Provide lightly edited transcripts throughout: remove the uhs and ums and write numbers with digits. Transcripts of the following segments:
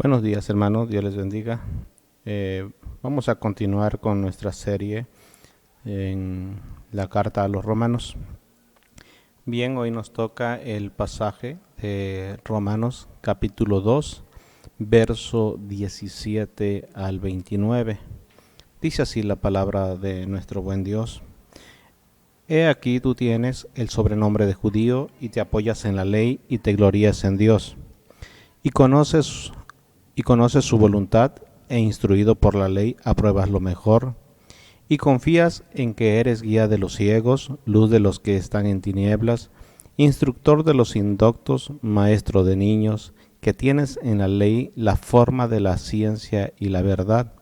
Buenos días, hermanos. Dios les bendiga. Vamos a continuar con nuestra serie en la carta a los romanos. Bien, hoy nos toca el pasaje de Romanos capítulo 2, verso 17 al 29. Dice así la palabra de nuestro buen Dios. He aquí tú tienes el sobrenombre de judío y te apoyas en la ley y te glorías en Dios. Y conoces su voluntad e instruido por la ley apruebas lo mejor y confías en que eres guía de los ciegos, luz de los que están en tinieblas, instructor de los indoctos, maestro de niños, que tienes en la ley la forma de la ciencia y la verdad.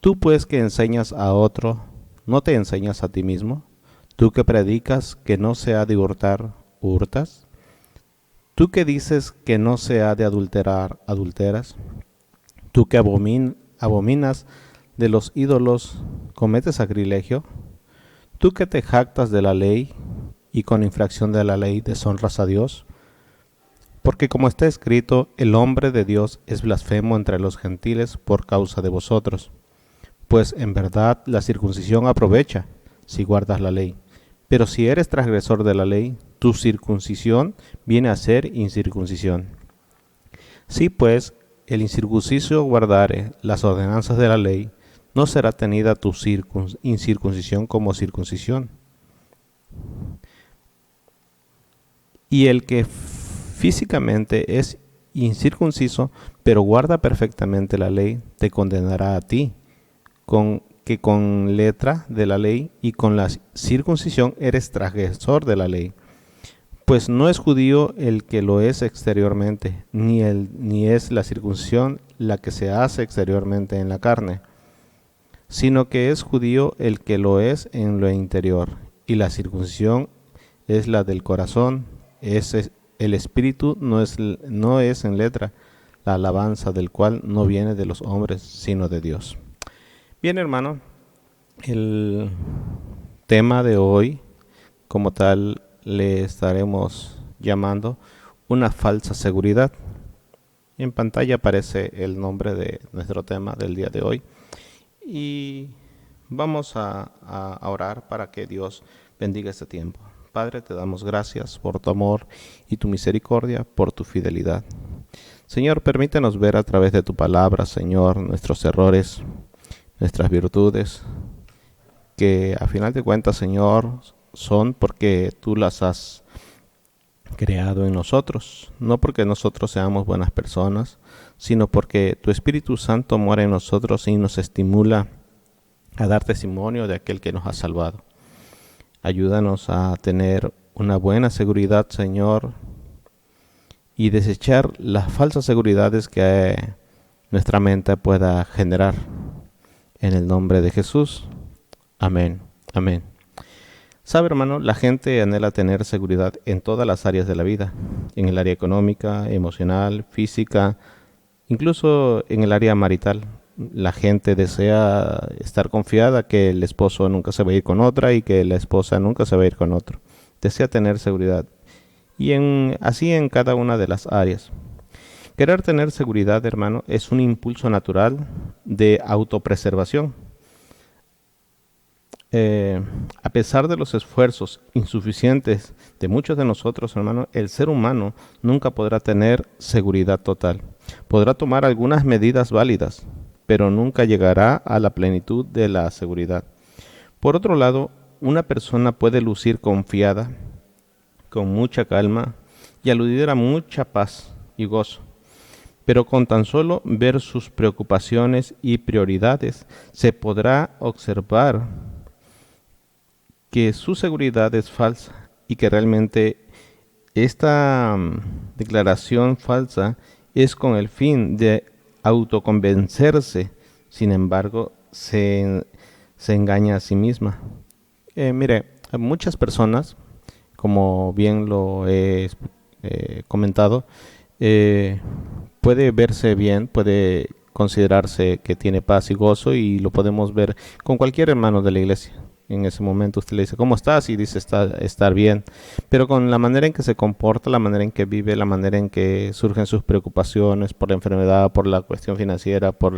Tú pues que enseñas a otro, ¿no te enseñas a ti mismo? Tú que predicas que no se ha de hurtar, ¿hurtas? Tú que dices que no se ha de adulterar, ¿adulteras? Tú que abominas de los ídolos, ¿cometes sacrilegio? Tú que te jactas de la ley y con infracción de la ley deshonras a Dios. Porque como está escrito, el hombre de Dios es blasfemo entre los gentiles por causa de vosotros. Pues en verdad la circuncisión aprovecha si guardas la ley. Pero si eres transgresor de la ley, tu circuncisión viene a ser incircuncisión. Si pues el incircunciso guardare las ordenanzas de la ley, no será tenida tu incircuncisión como circuncisión. Y el que físicamente es incircunciso, pero guarda perfectamente la ley, te condenará a ti, con letra de la ley y con la circuncisión eres transgresor de la ley. Pues no es judío el que lo es exteriormente, ni es la circuncisión la que se hace exteriormente en la carne, sino que es judío el que lo es en lo interior, y la circuncisión es la del corazón, el espíritu no es en letra, la alabanza del cual no viene de los hombres, sino de Dios. Bien, hermano, el tema de hoy, como tal, le estaremos llamando una falsa seguridad. En pantalla aparece el nombre de nuestro tema del día de hoy. Y vamos a orar para que Dios bendiga este tiempo. Padre, te damos gracias por tu amor y tu misericordia, por tu fidelidad. Señor, permítenos ver a través de tu palabra, Señor, nuestros errores, nuestras virtudes, que a final de cuentas, Señor, son porque tú las has creado en nosotros, no porque nosotros seamos buenas personas, sino porque tu Espíritu Santo mora en nosotros y nos estimula a dar testimonio de aquel que nos ha salvado. Ayúdanos a tener una buena seguridad, Señor, y desechar las falsas seguridades que nuestra mente pueda generar. En el nombre de Jesús. Amén. Amén. Sabe, hermano, la gente anhela tener seguridad en todas las áreas de la vida, en el área económica, emocional, física, incluso en el área marital. La gente desea estar confiada que el esposo nunca se va a ir con otra y que la esposa nunca se va a ir con otro. Desea tener seguridad. Y así en cada una de las áreas. Querer tener seguridad, hermano, es un impulso natural de autopreservación. A pesar de los esfuerzos insuficientes de muchos de nosotros, hermano, el ser humano nunca podrá tener seguridad total. Podrá tomar algunas medidas válidas, pero nunca llegará a la plenitud de la seguridad. Por otro lado, una persona puede lucir confiada, con mucha calma y aludir a mucha paz y gozo. Pero con tan solo ver sus preocupaciones y prioridades, se podrá observar que su seguridad es falsa y que realmente esta declaración falsa es con el fin de autoconvencerse. Sin embargo, se engaña a sí misma. Mire, muchas personas, como bien lo he comentado, puede verse bien, puede considerarse que tiene paz y gozo y lo podemos ver con cualquier hermano de la iglesia. En ese momento usted le dice, ¿cómo estás? Y dice, estar bien. Pero con la manera en que se comporta, la manera en que vive, la manera en que surgen sus preocupaciones por la enfermedad, por la cuestión financiera, por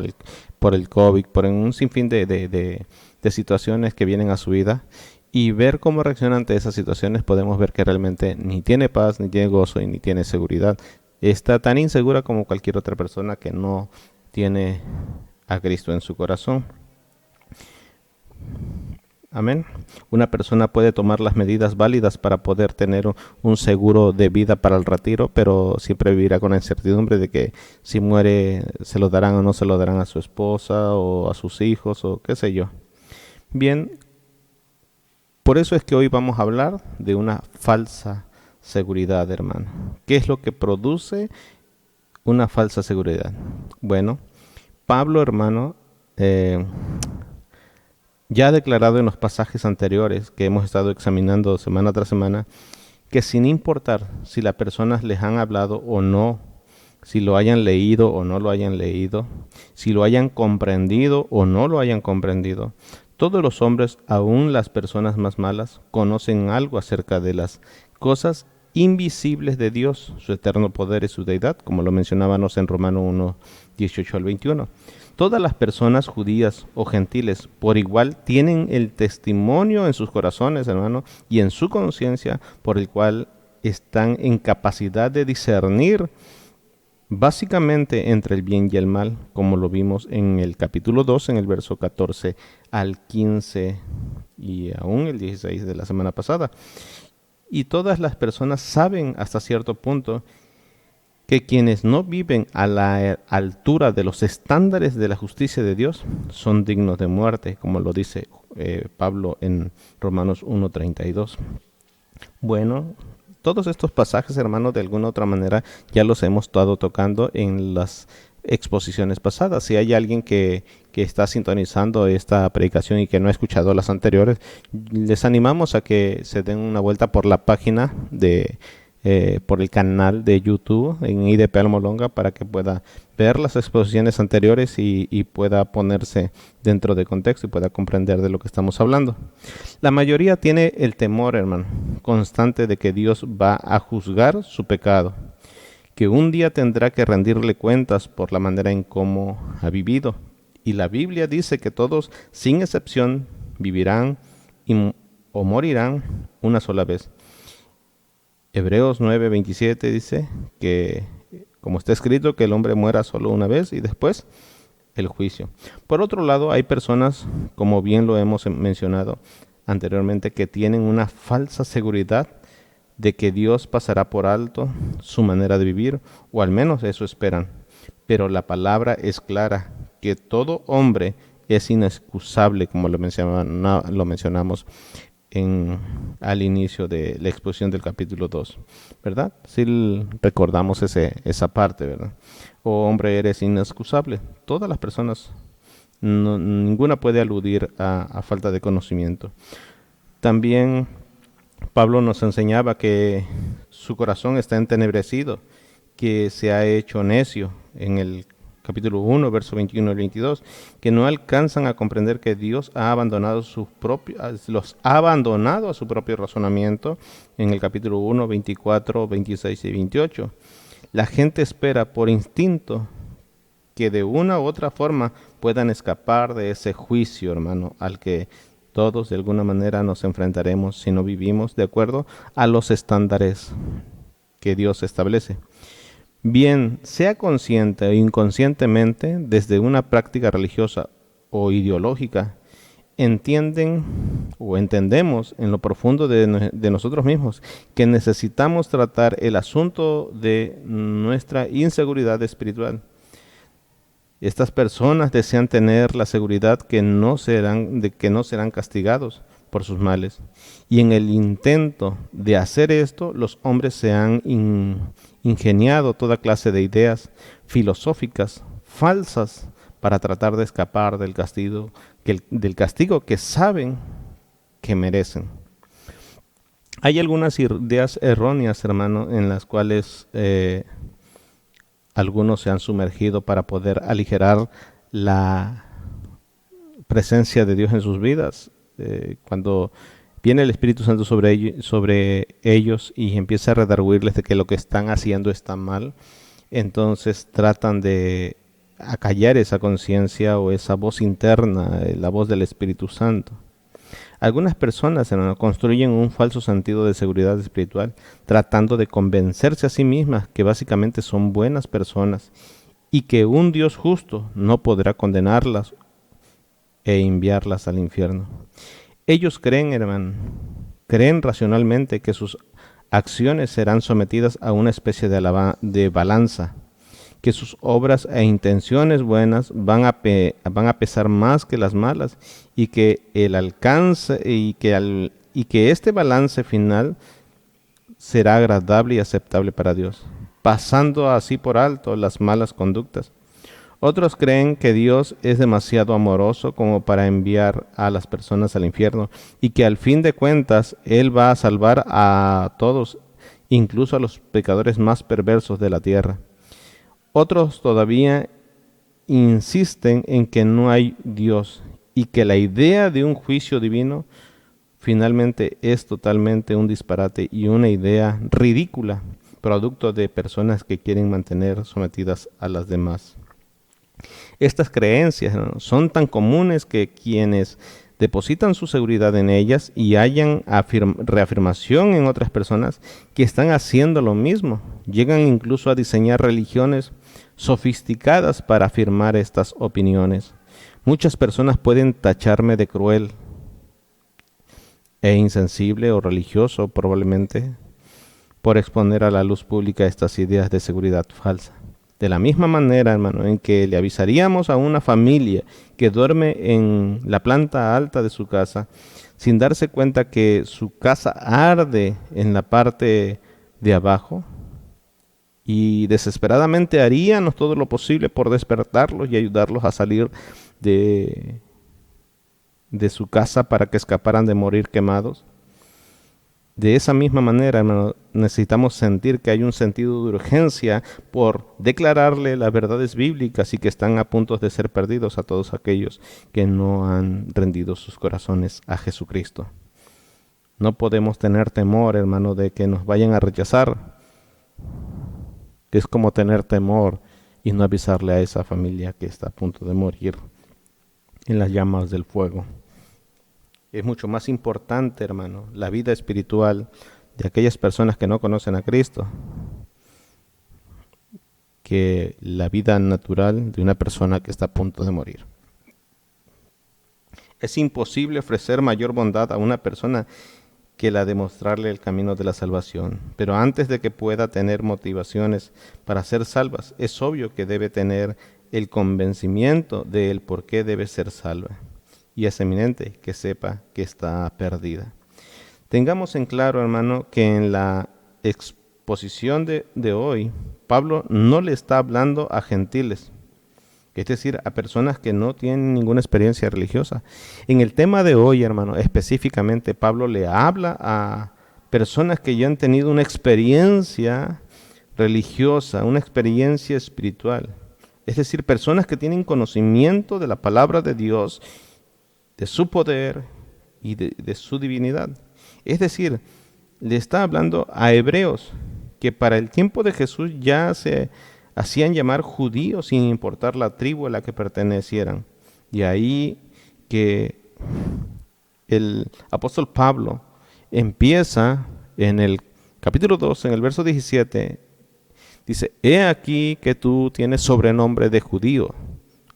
el COVID, por un sinfín de situaciones que vienen a su vida. Y ver cómo reacciona ante esas situaciones, podemos ver que realmente ni tiene paz, ni tiene gozo y ni tiene seguridad. Está tan insegura como cualquier otra persona que no tiene a Cristo en su corazón. Amén. Una persona puede tomar las medidas válidas para poder tener un seguro de vida para el retiro, pero siempre vivirá con la incertidumbre de que si muere se lo darán o no se lo darán a su esposa o a sus hijos o qué sé yo. Bien, por eso es que hoy vamos a hablar de una falsa seguridad, hermano. ¿Qué es lo que produce una falsa seguridad? Bueno, Pablo, hermano, ya ha declarado en los pasajes anteriores que hemos estado examinando semana tras semana, que sin importar si las personas les han hablado o no, si lo hayan leído o no lo hayan leído, si lo hayan comprendido o no lo hayan comprendido, todos los hombres, aun las personas más malas, conocen algo acerca de las cosas invisibles de Dios, su eterno poder y su deidad, como lo mencionábamos en Romanos 1, 18 al 21. Todas las personas judías o gentiles por igual tienen el testimonio en sus corazones, hermano, y en su conciencia, por el cual están en capacidad de discernir básicamente entre el bien y el mal, como lo vimos en el capítulo 2, en el verso 14 al 15 y aún el 16 de la semana pasada. Y todas las personas saben hasta cierto punto que quienes no viven a la altura de los estándares de la justicia de Dios son dignos de muerte, como lo dice Pablo en Romanos 1:32. Bueno, todos estos pasajes, hermanos, de alguna u otra manera ya los hemos estado tocando en las exposiciones pasadas. Si hay alguien que está sintonizando esta predicación y que no ha escuchado las anteriores, les animamos a que se den una vuelta por la página por el canal de YouTube en IDP Almolonga para que pueda ver las exposiciones anteriores y pueda ponerse dentro de contexto y pueda comprender de lo que estamos hablando. La mayoría tiene el temor, hermano, constante de que Dios va a juzgar su pecado, que un día tendrá que rendirle cuentas por la manera en cómo ha vivido. Y la Biblia dice que todos, sin excepción, vivirán o morirán una sola vez. Hebreos 9:27 dice que, como está escrito, que el hombre muera solo una vez y después el juicio. Por otro lado, hay personas, como bien lo hemos mencionado anteriormente, que tienen una falsa seguridad de que Dios pasará por alto su manera de vivir, o al menos eso esperan. Pero la palabra es clara, que todo hombre es inexcusable, como lo mencionamos al inicio de la exposición del capítulo 2, ¿verdad? Si recordamos esa parte, ¿verdad? Oh hombre, eres inexcusable. Todas las personas, ninguna puede aludir a falta de conocimiento. También Pablo nos enseñaba que su corazón está entenebrecido, que se ha hecho necio en el capítulo 1, verso 21 al 22, que no alcanzan a comprender que Dios ha abandonado los ha abandonado a su propio razonamiento en el capítulo 1, 24, 26 y 28. La gente espera por instinto que de una u otra forma puedan escapar de ese juicio, hermano, al que todos de alguna manera nos enfrentaremos si no vivimos de acuerdo a los estándares que Dios establece. Bien, sea consciente o inconscientemente, desde una práctica religiosa o ideológica, entienden o entendemos en lo profundo de nosotros mismos que necesitamos tratar el asunto de nuestra inseguridad espiritual. Estas personas desean tener la seguridad de que no serán castigados por sus males. Y en el intento de hacer esto, los hombres se han ingeniado toda clase de ideas filosóficas falsas para tratar de escapar del castigo que saben que merecen. Hay algunas ideas erróneas, hermano, en las cuales algunos se han sumergido para poder aligerar la presencia de Dios en sus vidas. cuando viene el Espíritu Santo sobre ellos y empieza a redarguirles de que lo que están haciendo está mal, entonces tratan de acallar esa conciencia o esa voz interna, la voz del Espíritu Santo. Algunas personas, hermano, construyen un falso sentido de seguridad espiritual, tratando de convencerse a sí mismas que básicamente son buenas personas y que un Dios justo no podrá condenarlas e enviarlas al infierno. Ellos creen, hermano, creen racionalmente que sus acciones serán sometidas a una especie de balanza, que sus obras e intenciones buenas van a pesar más que las malas y que el alcance y que este balance final será agradable y aceptable para Dios, pasando así por alto las malas conductas. Otros creen que Dios es demasiado amoroso como para enviar a las personas al infierno y que al fin de cuentas Él va a salvar a todos, incluso a los pecadores más perversos de la tierra. Otros todavía insisten en que no hay Dios y que la idea de un juicio divino finalmente es totalmente un disparate y una idea ridícula, producto de personas que quieren mantener sometidas a las demás. Estas creencias, ¿no?, son tan comunes que quienes depositan su seguridad en ellas y hallan reafirmación en otras personas que están haciendo lo mismo, llegan incluso a diseñar religiones sofisticadas para afirmar estas opiniones. Muchas personas pueden tacharme de cruel e insensible o religioso, probablemente, por exponer a la luz pública estas ideas de seguridad falsa. De la misma manera, hermano, en que le avisaríamos a una familia que duerme en la planta alta de su casa, sin darse cuenta que su casa arde en la parte de abajo, y desesperadamente haríamos todo lo posible por despertarlos y ayudarlos a salir de su casa para que escaparan de morir quemados. De esa misma manera, hermano, necesitamos sentir que hay un sentido de urgencia por declararle las verdades bíblicas y que están a punto de ser perdidos a todos aquellos que no han rendido sus corazones a Jesucristo. No podemos tener temor, hermano, de que nos vayan a rechazar. Es como tener temor y no avisarle a esa familia que está a punto de morir en las llamas del fuego. Es mucho más importante, hermano, la vida espiritual de aquellas personas que no conocen a Cristo que la vida natural de una persona que está a punto de morir. Es imposible ofrecer mayor bondad a una persona que la de mostrarle el camino de la salvación. Pero antes de que pueda tener motivaciones para ser salvas, es obvio que debe tener el convencimiento del por qué debe ser salva. Y es eminente que sepa que está perdida. Tengamos en claro, hermano, que en la exposición de hoy, Pablo no le está hablando a gentiles, es decir, a personas que no tienen ninguna experiencia religiosa. En el tema de hoy, hermano, específicamente, Pablo le habla a personas que ya han tenido una experiencia religiosa, una experiencia espiritual. Es decir, personas que tienen conocimiento de la palabra de Dios, de su poder y de su divinidad. Es decir, le está hablando a hebreos que para el tiempo de Jesús ya se hacían llamar judíos sin importar la tribu a la que pertenecieran. Y ahí que el apóstol Pablo empieza en el capítulo 2, en el verso 17, dice, he aquí que tú tienes sobrenombre de judío.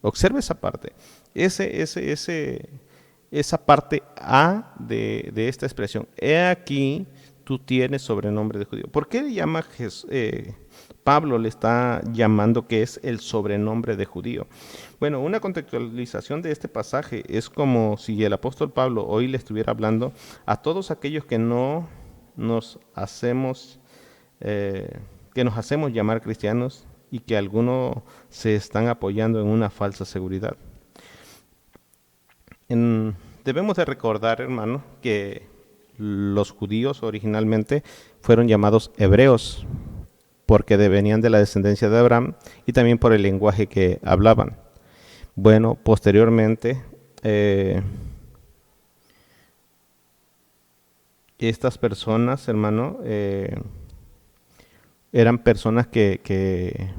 Observa esa parte. Esa parte A de esta expresión. He aquí tú tienes sobrenombre de judío. ¿Por qué le llama Pablo le está llamando que es el sobrenombre de judío? Bueno, una contextualización de este pasaje es como si el apóstol Pablo hoy le estuviera hablando a todos aquellos que no nos hacemos llamar cristianos y que algunos se están apoyando en una falsa seguridad. Debemos de recordar, hermano, que los judíos originalmente fueron llamados hebreos porque venían de la descendencia de Abraham y también por el lenguaje que hablaban. Bueno, posteriormente Estas personas, hermano, eran personas que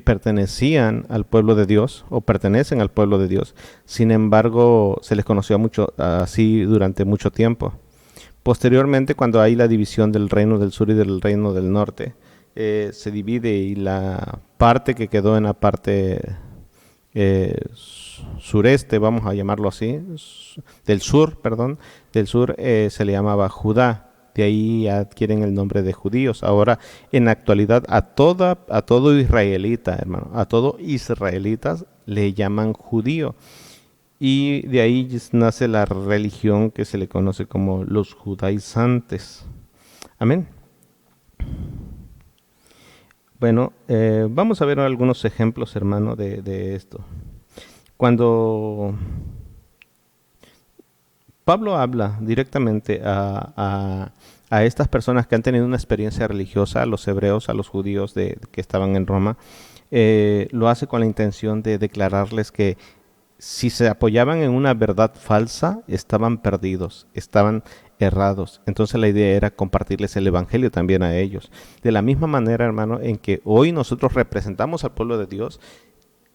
pertenecían al pueblo de Dios o pertenecen al pueblo de Dios. Sin embargo, se les conoció mucho así durante mucho tiempo. Posteriormente, cuando hay la división del reino del sur y del reino del norte, se divide y la parte que quedó en la parte sureste, vamos a llamarlo así, del sur, perdón, del sur se le llamaba Judá. De ahí adquieren el nombre de judíos. Ahora, en la actualidad, a todo israelita, hermano, a todo israelitas le llaman judío. Y de ahí nace la religión que se le conoce como los judaizantes. Amén. Bueno, vamos a ver algunos ejemplos, hermano, de esto. Cuando Pablo habla directamente a estas personas que han tenido una experiencia religiosa, a los hebreos, a los judíos que estaban en Roma, lo hace con la intención de declararles que si se apoyaban en una verdad falsa, estaban perdidos, estaban errados. Entonces la idea era compartirles el evangelio también a ellos. De la misma manera, hermano, en que hoy nosotros representamos al pueblo de Dios,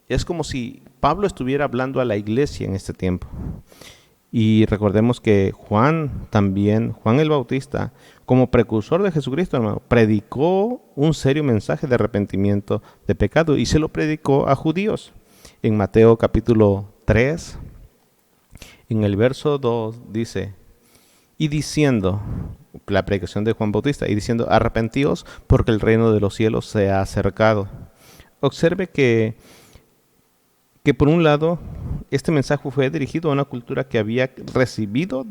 es como si Pablo estuviera hablando a la iglesia en este tiempo. Y recordemos que Juan también, Juan el Bautista, como precursor de Jesucristo, hermano, predicó un serio mensaje de arrepentimiento de pecado y se lo predicó a judíos. En Mateo capítulo 3, en el verso 2 dice, y diciendo, la predicación de Juan Bautista, y diciendo, arrepentíos porque el reino de los cielos se ha acercado. Observe que por un lado, este mensaje fue dirigido a una cultura que había recibido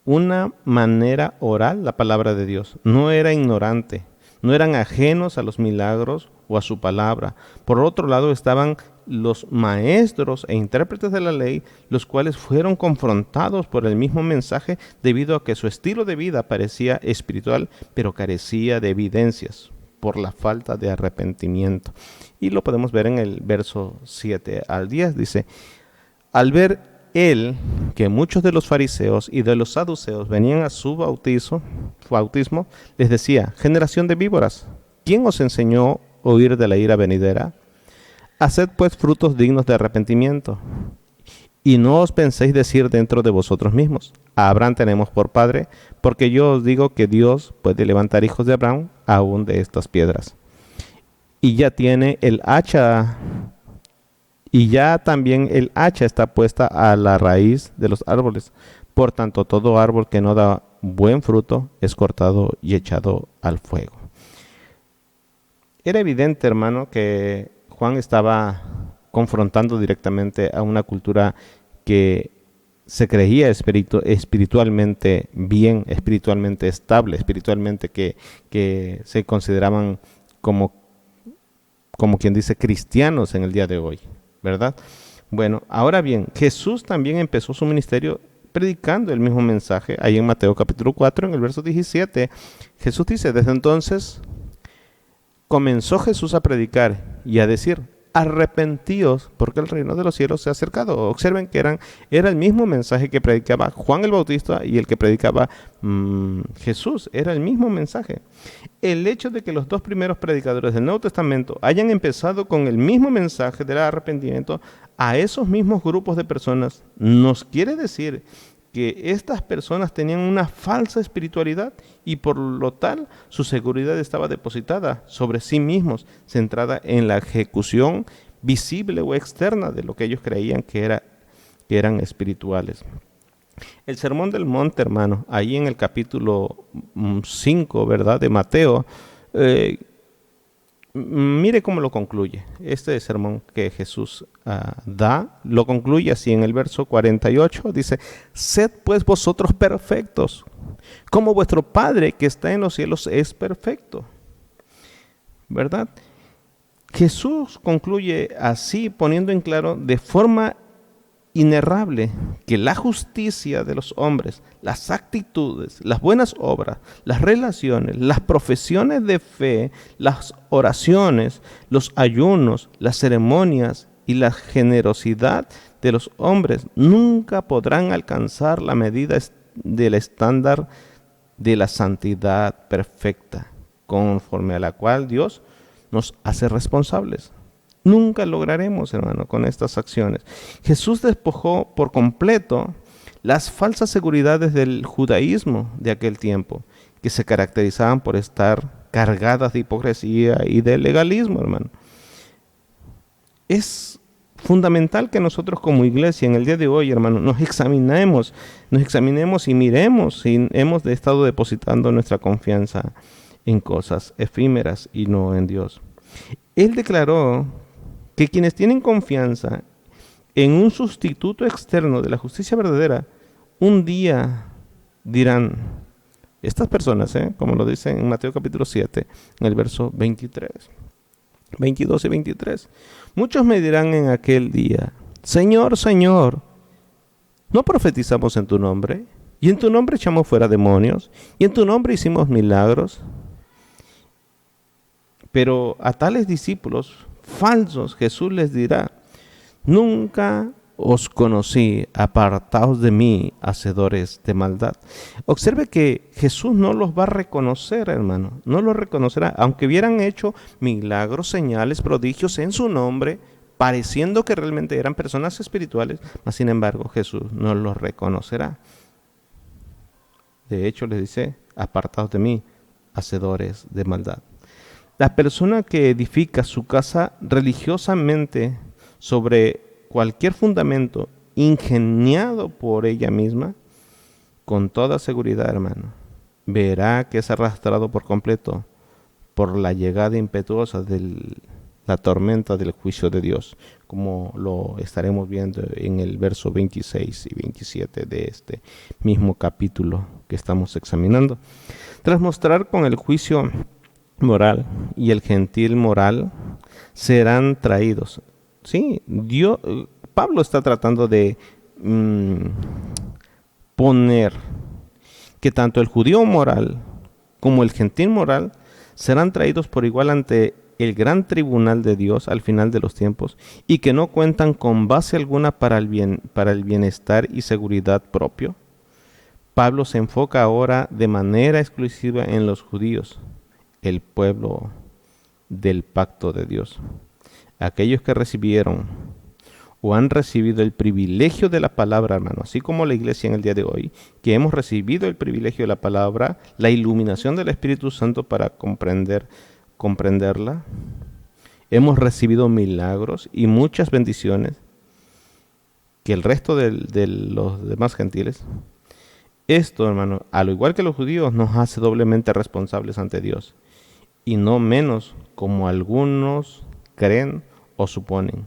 una manera oral la palabra de Dios. No era ignorante, no eran ajenos a los milagros o a su palabra. Por otro lado, estaban los maestros e intérpretes de la ley, los cuales fueron confrontados por el mismo mensaje debido a que su estilo de vida parecía espiritual, pero carecía de evidencias por la falta de arrepentimiento. Y lo podemos ver en el verso 7 al 10. Dice, al ver él que muchos de los fariseos y de los saduceos venían a su bautismo, les decía, generación de víboras, ¿quién os enseñó a huir de la ira venidera? Haced pues frutos dignos de arrepentimiento. Y no os penséis decir dentro de vosotros mismos, a Abraham tenemos por padre, porque yo os digo que Dios puede levantar hijos de Abraham aún de estas piedras. Y ya tiene el hacha, y ya también el hacha está puesta a la raíz de los árboles. Por tanto, todo árbol que no da buen fruto es cortado y echado al fuego. Era evidente, hermano, que Juan estaba confrontando directamente a una cultura que se creía espiritualmente bien, espiritualmente estable, espiritualmente que se consideraban como quien dice cristianos en el día de hoy, ¿verdad? Bueno, ahora bien, Jesús también empezó su ministerio predicando el mismo mensaje. Ahí en Mateo capítulo 4, en el verso 17, Jesús dice, desde entonces comenzó Jesús a predicar y a decir, arrepentíos porque el reino de los cielos se ha acercado. Observen que era el mismo mensaje que predicaba Juan el Bautista y el que predicaba Jesús. Era el mismo mensaje. El hecho de que los dos primeros predicadores del Nuevo Testamento hayan empezado con el mismo mensaje del arrepentimiento a esos mismos grupos de personas nos quiere decir que estas personas tenían una falsa espiritualidad y por lo tal su seguridad estaba depositada sobre sí mismos, centrada en la ejecución visible o externa de lo que ellos creían que eran espirituales. El Sermón del Monte, hermano, ahí en el capítulo 5, ¿verdad?, de Mateo, mire cómo lo concluye. Este sermón que Jesús da, lo concluye así en el verso 48. Dice, sed pues vosotros perfectos, como vuestro Padre que está en los cielos es perfecto. ¿Verdad? Jesús concluye así, poniendo en claro de forma inerrable que la justicia de los hombres, las actitudes, las buenas obras, las relaciones, las profesiones de fe, las oraciones, los ayunos, las ceremonias y la generosidad de los hombres nunca podrán alcanzar la medida del estándar de la santidad perfecta, conforme a la cual Dios nos hace responsables. Nunca lograremos, hermano, con estas acciones. Jesús despojó por completo las falsas seguridades del judaísmo de aquel tiempo, que se caracterizaban por estar cargadas de hipocresía y de legalismo, hermano. Es fundamental que nosotros como iglesia en el día de hoy, hermano, nos examinemos y miremos si hemos estado depositando nuestra confianza en cosas efímeras y no en Dios. Él declaró que quienes tienen confianza en un sustituto externo de la justicia verdadera, un día dirán, estas personas, como lo dice en Mateo capítulo 7, en el verso 22 y 23, muchos me dirán en aquel día, Señor, Señor, ¿no profetizamos en tu nombre? ¿Y en tu nombre echamos fuera demonios? ¿Y en tu nombre hicimos milagros? Pero a tales discípulos falsos Jesús les dirá, nunca os conocí, apartaos de mí, hacedores de maldad. Observe que Jesús no los va a reconocer, hermano, no los reconocerá, aunque hubieran hecho milagros, señales, prodigios en su nombre, pareciendo que realmente eran personas espirituales, mas sin embargo Jesús no los reconocerá. De hecho les dice, apartaos de mí, hacedores de maldad. La persona que edifica su casa religiosamente sobre cualquier fundamento ingeniado por ella misma, con toda seguridad, hermano, verá que es arrastrado por completo por la llegada impetuosa de la tormenta del juicio de Dios, como lo estaremos viendo en el verso 26 y 27 de este mismo capítulo que estamos examinando. Tras mostrar con el juicio moral y el gentil moral serán traídos. Sí, Pablo está tratando de poner que tanto el judío moral como el gentil moral serán traídos por igual ante el gran tribunal de Dios al final de los tiempos y que no cuentan con base alguna para el bienestar y seguridad propio. Pablo se enfoca ahora de manera exclusiva en los judíos, el pueblo del pacto de Dios. Aquellos que recibieron o han recibido el privilegio de la palabra, hermano, así como la iglesia en el día de hoy, que hemos recibido el privilegio de la palabra, la iluminación del Espíritu Santo para comprenderla, hemos recibido milagros y muchas bendiciones que el resto de los demás gentiles. Esto, hermano, al igual que los judíos, nos hace doblemente responsables ante Dios, y no menos como algunos creen o suponen.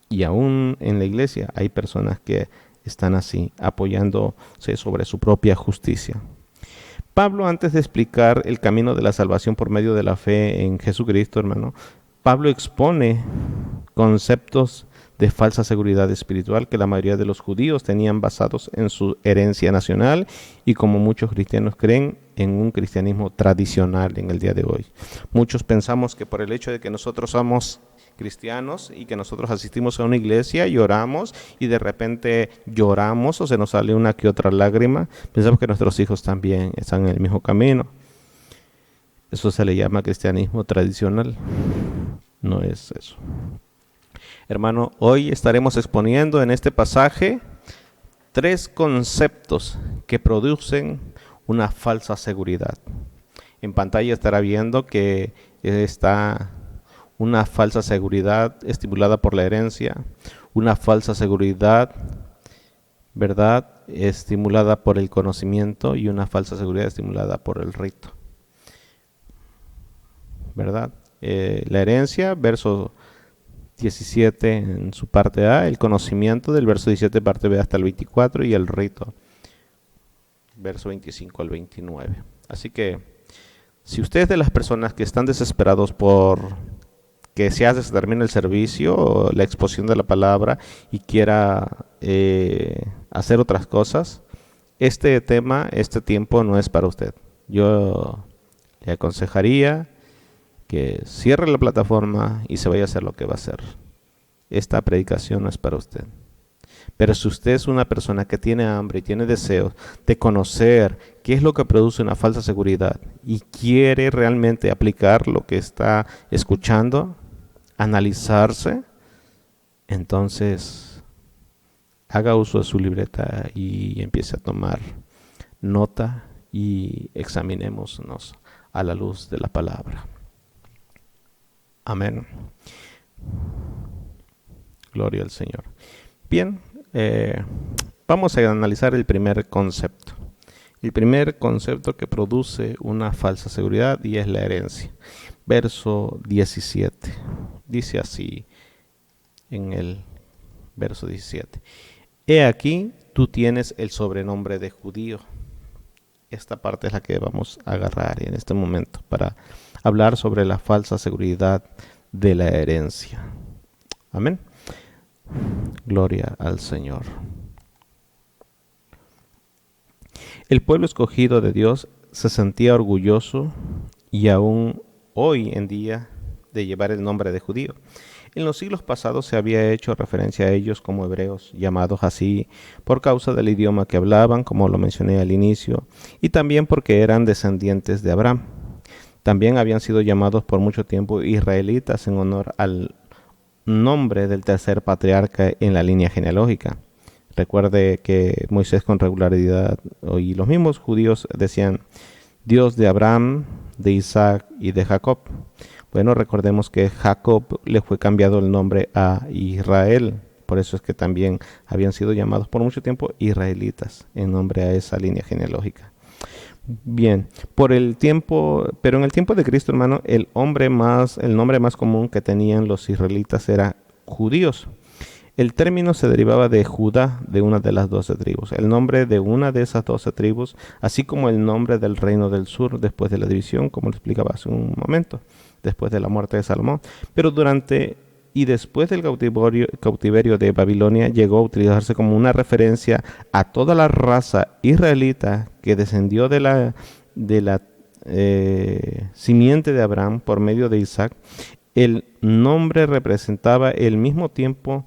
Y aún en la iglesia hay personas que están así, apoyándose sobre su propia justicia. Pablo, antes de explicar el camino de la salvación por medio de la fe en Jesucristo, hermano, Pablo expone conceptos de falsa seguridad espiritual que la mayoría de los judíos tenían basados en su herencia nacional y como muchos cristianos creen en un cristianismo tradicional en el día de hoy. Muchos pensamos que por el hecho de que nosotros somos cristianos y que nosotros asistimos a una iglesia y oramos y de repente lloramos o se nos sale una que otra lágrima, pensamos que nuestros hijos también están en el mismo camino. Eso se le llama cristianismo tradicional. No es eso. Hermano, hoy estaremos exponiendo en este pasaje 3 conceptos que producen una falsa seguridad. En pantalla estará viendo que está una falsa seguridad estimulada por la herencia, una falsa seguridad, ¿verdad?, estimulada por el conocimiento y una falsa seguridad estimulada por el rito, ¿verdad? La herencia, verso 17 en su parte A, el conocimiento del verso 17 parte B hasta el 24 y el rito, verso 25 al 29. Así que si usted es de las personas que están desesperados por que se termine el servicio o la exposición de la palabra y quiera hacer otras cosas, este tiempo no es para usted. Yo le aconsejaría que cierre la plataforma y se vaya a hacer lo que va a hacer. Esta predicación no es para usted. Pero si usted es una persona que tiene hambre y tiene deseos de conocer qué es lo que produce una falsa seguridad y quiere realmente aplicar lo que está escuchando, analizarse, entonces haga uso de su libreta y empiece a tomar nota y examinémonos a la luz de la palabra. Amén. Gloria al Señor. Bien, vamos a analizar el primer concepto. El primer concepto que produce una falsa seguridad y es la herencia. Verso 17. Dice así en el verso 17. He aquí, tú tienes el sobrenombre de judío. Esta parte es la que vamos a agarrar en este momento para hablar sobre la falsa seguridad de la herencia. Amén. Gloria al Señor. El pueblo escogido de Dios se sentía orgulloso y aún hoy en día de llevar el nombre de judío. En los siglos pasados se había hecho referencia a ellos como hebreos, llamados así por causa del idioma que hablaban, como lo mencioné al inicio, y también porque eran descendientes de Abraham. También habían sido llamados por mucho tiempo israelitas en honor al nombre del tercer patriarca en la línea genealógica. Recuerde que Moisés con regularidad y los mismos judíos decían Dios de Abraham, de Isaac y de Jacob. Bueno, recordemos que Jacob le fue cambiado el nombre a Israel. Por eso es que también habían sido llamados por mucho tiempo israelitas en nombre a esa línea genealógica. Bien, pero en el tiempo de Cristo, hermano, el nombre más común que tenían los israelitas era judíos. El término se derivaba de Judá, de una de las 12 tribus. El nombre de una de esas 12 tribus, así como el nombre del reino del sur después de la división, como lo explicaba hace un momento, después de la muerte de Salomón. Pero durante y después del cautiverio de Babilonia llegó a utilizarse como una referencia a toda la raza israelita que descendió de la simiente de Abraham por medio de Isaac. El nombre representaba al mismo tiempo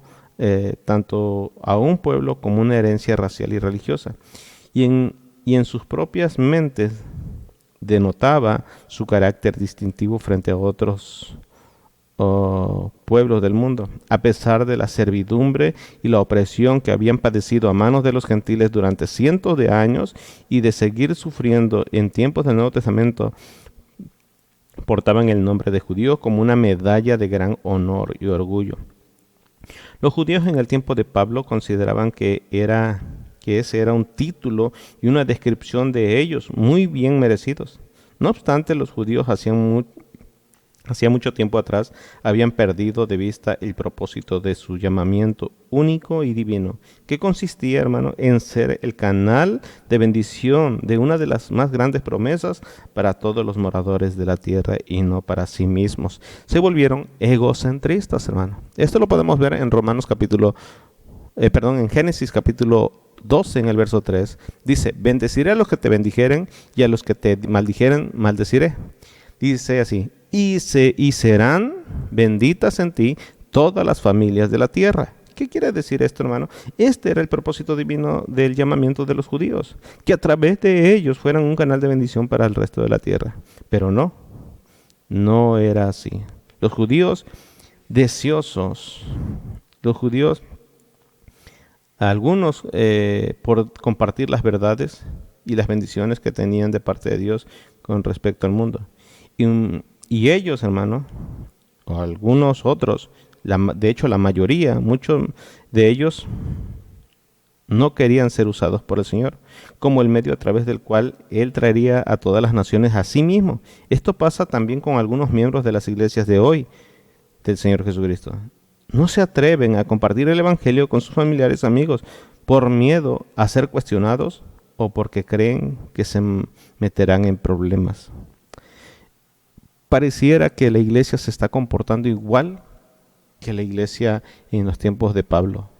tanto a un pueblo como una herencia racial y religiosa. Y en sus propias mentes denotaba su carácter distintivo frente a otros pueblos del mundo, a pesar de la servidumbre y la opresión que habían padecido a manos de los gentiles durante cientos de años y de seguir sufriendo en tiempos del Nuevo Testamento. Portaban el nombre de judío como una medalla de gran honor y orgullo. Los judíos en el tiempo de Pablo consideraban que ese era un título y una descripción de ellos muy bien merecidos. No obstante, los judíos hacía mucho tiempo atrás habían perdido de vista el propósito de su llamamiento único y divino, que consistía, hermano, en ser el canal de bendición de una de las más grandes promesas para todos los moradores de la tierra y no para sí mismos. Se volvieron egocentristas, hermano. Esto lo podemos ver en en Génesis capítulo 12 en el verso 3. Dice, bendeciré a los que te bendijeren y a los que te maldijeren maldeciré. Dice así, y serán benditas en ti todas las familias de la tierra. ¿Qué quiere decir esto, hermano? Este era el propósito divino del llamamiento de los judíos, que a través de ellos fueran un canal de bendición para el resto de la tierra. Pero no era así. Los judíos deseosos, algunos por compartir las verdades y las bendiciones que tenían de parte de Dios con respecto al mundo. Y ellos, hermano, o algunos otros, de hecho la mayoría, muchos de ellos no querían ser usados por el Señor como el medio a través del cual Él traería a todas las naciones a sí mismo. Esto pasa también con algunos miembros de las iglesias de hoy del Señor Jesucristo. No se atreven a compartir el Evangelio con sus familiares, amigos, por miedo a ser cuestionados o porque creen que se meterán en problemas. Pareciera que la iglesia se está comportando igual que la iglesia en los tiempos de Pablo,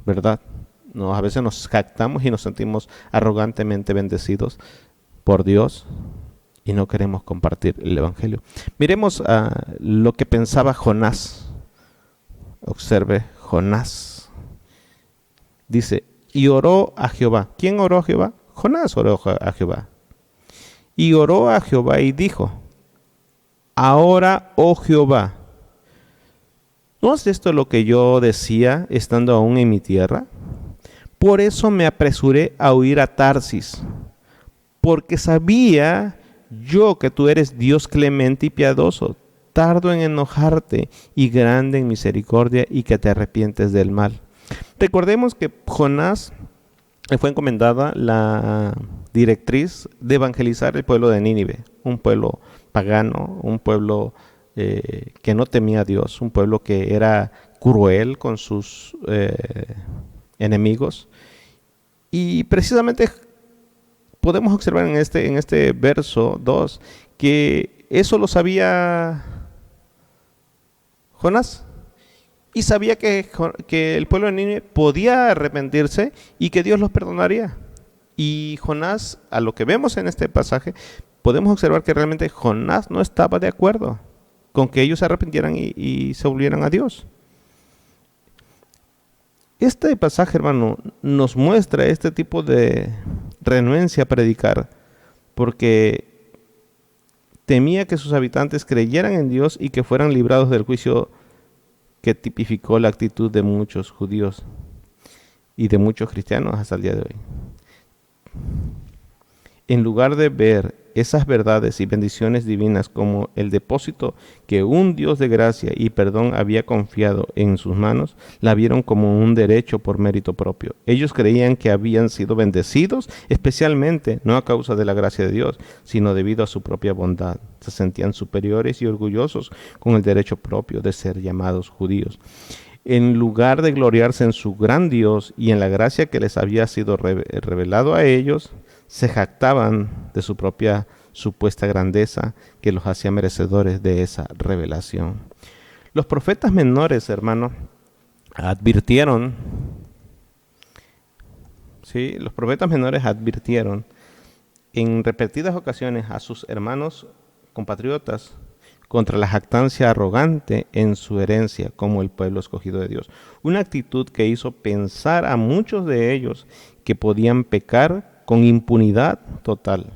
¿verdad? A veces nos jactamos y nos sentimos arrogantemente bendecidos por Dios y no queremos compartir el Evangelio. Miremos lo que pensaba Jonás. Observe Jonás. Dice, y oró a Jehová. ¿Quién oró a Jehová? Jonás oró a Jehová. Y oró a Jehová y dijo, ahora, oh Jehová, ¿no es esto lo que yo decía estando aún en mi tierra? Por eso me apresuré a huir a Tarsis, porque sabía yo que tú eres Dios clemente y piadoso, tardo en enojarte y grande en misericordia, y que te arrepientes del mal. Recordemos que Jonás le fue encomendada la directriz de evangelizar el pueblo de Nínive, un pueblo pagano, un pueblo que no temía a Dios, un pueblo que era cruel con sus enemigos. Y precisamente podemos observar en este verso 2 que eso lo sabía Jonás. Y sabía que el pueblo de Nínive podía arrepentirse y que Dios los perdonaría. Y Jonás, a lo que vemos en este pasaje, podemos observar que realmente Jonás no estaba de acuerdo con que ellos se arrepintieran y se volvieran a Dios. Este pasaje, hermano, nos muestra este tipo de renuencia a predicar, porque temía que sus habitantes creyeran en Dios y que fueran librados del juicio que tipificó la actitud de muchos judíos y de muchos cristianos hasta el día de hoy. En lugar de ver esas verdades y bendiciones divinas como el depósito que un Dios de gracia y perdón había confiado en sus manos, la vieron como un derecho por mérito propio. Ellos creían que habían sido bendecidos, especialmente no a causa de la gracia de Dios, sino debido a su propia bondad. Se sentían superiores y orgullosos con el derecho propio de ser llamados judíos. En lugar de gloriarse en su gran Dios y en la gracia que les había sido revelado a ellos, se jactaban de su propia supuesta grandeza que los hacía merecedores de esa revelación. Los profetas menores, hermano, advirtieron, los profetas menores advirtieron en repetidas ocasiones a sus hermanos compatriotas contra la jactancia arrogante en su herencia como el pueblo escogido de Dios. Una actitud que hizo pensar a muchos de ellos que podían pecar con impunidad total,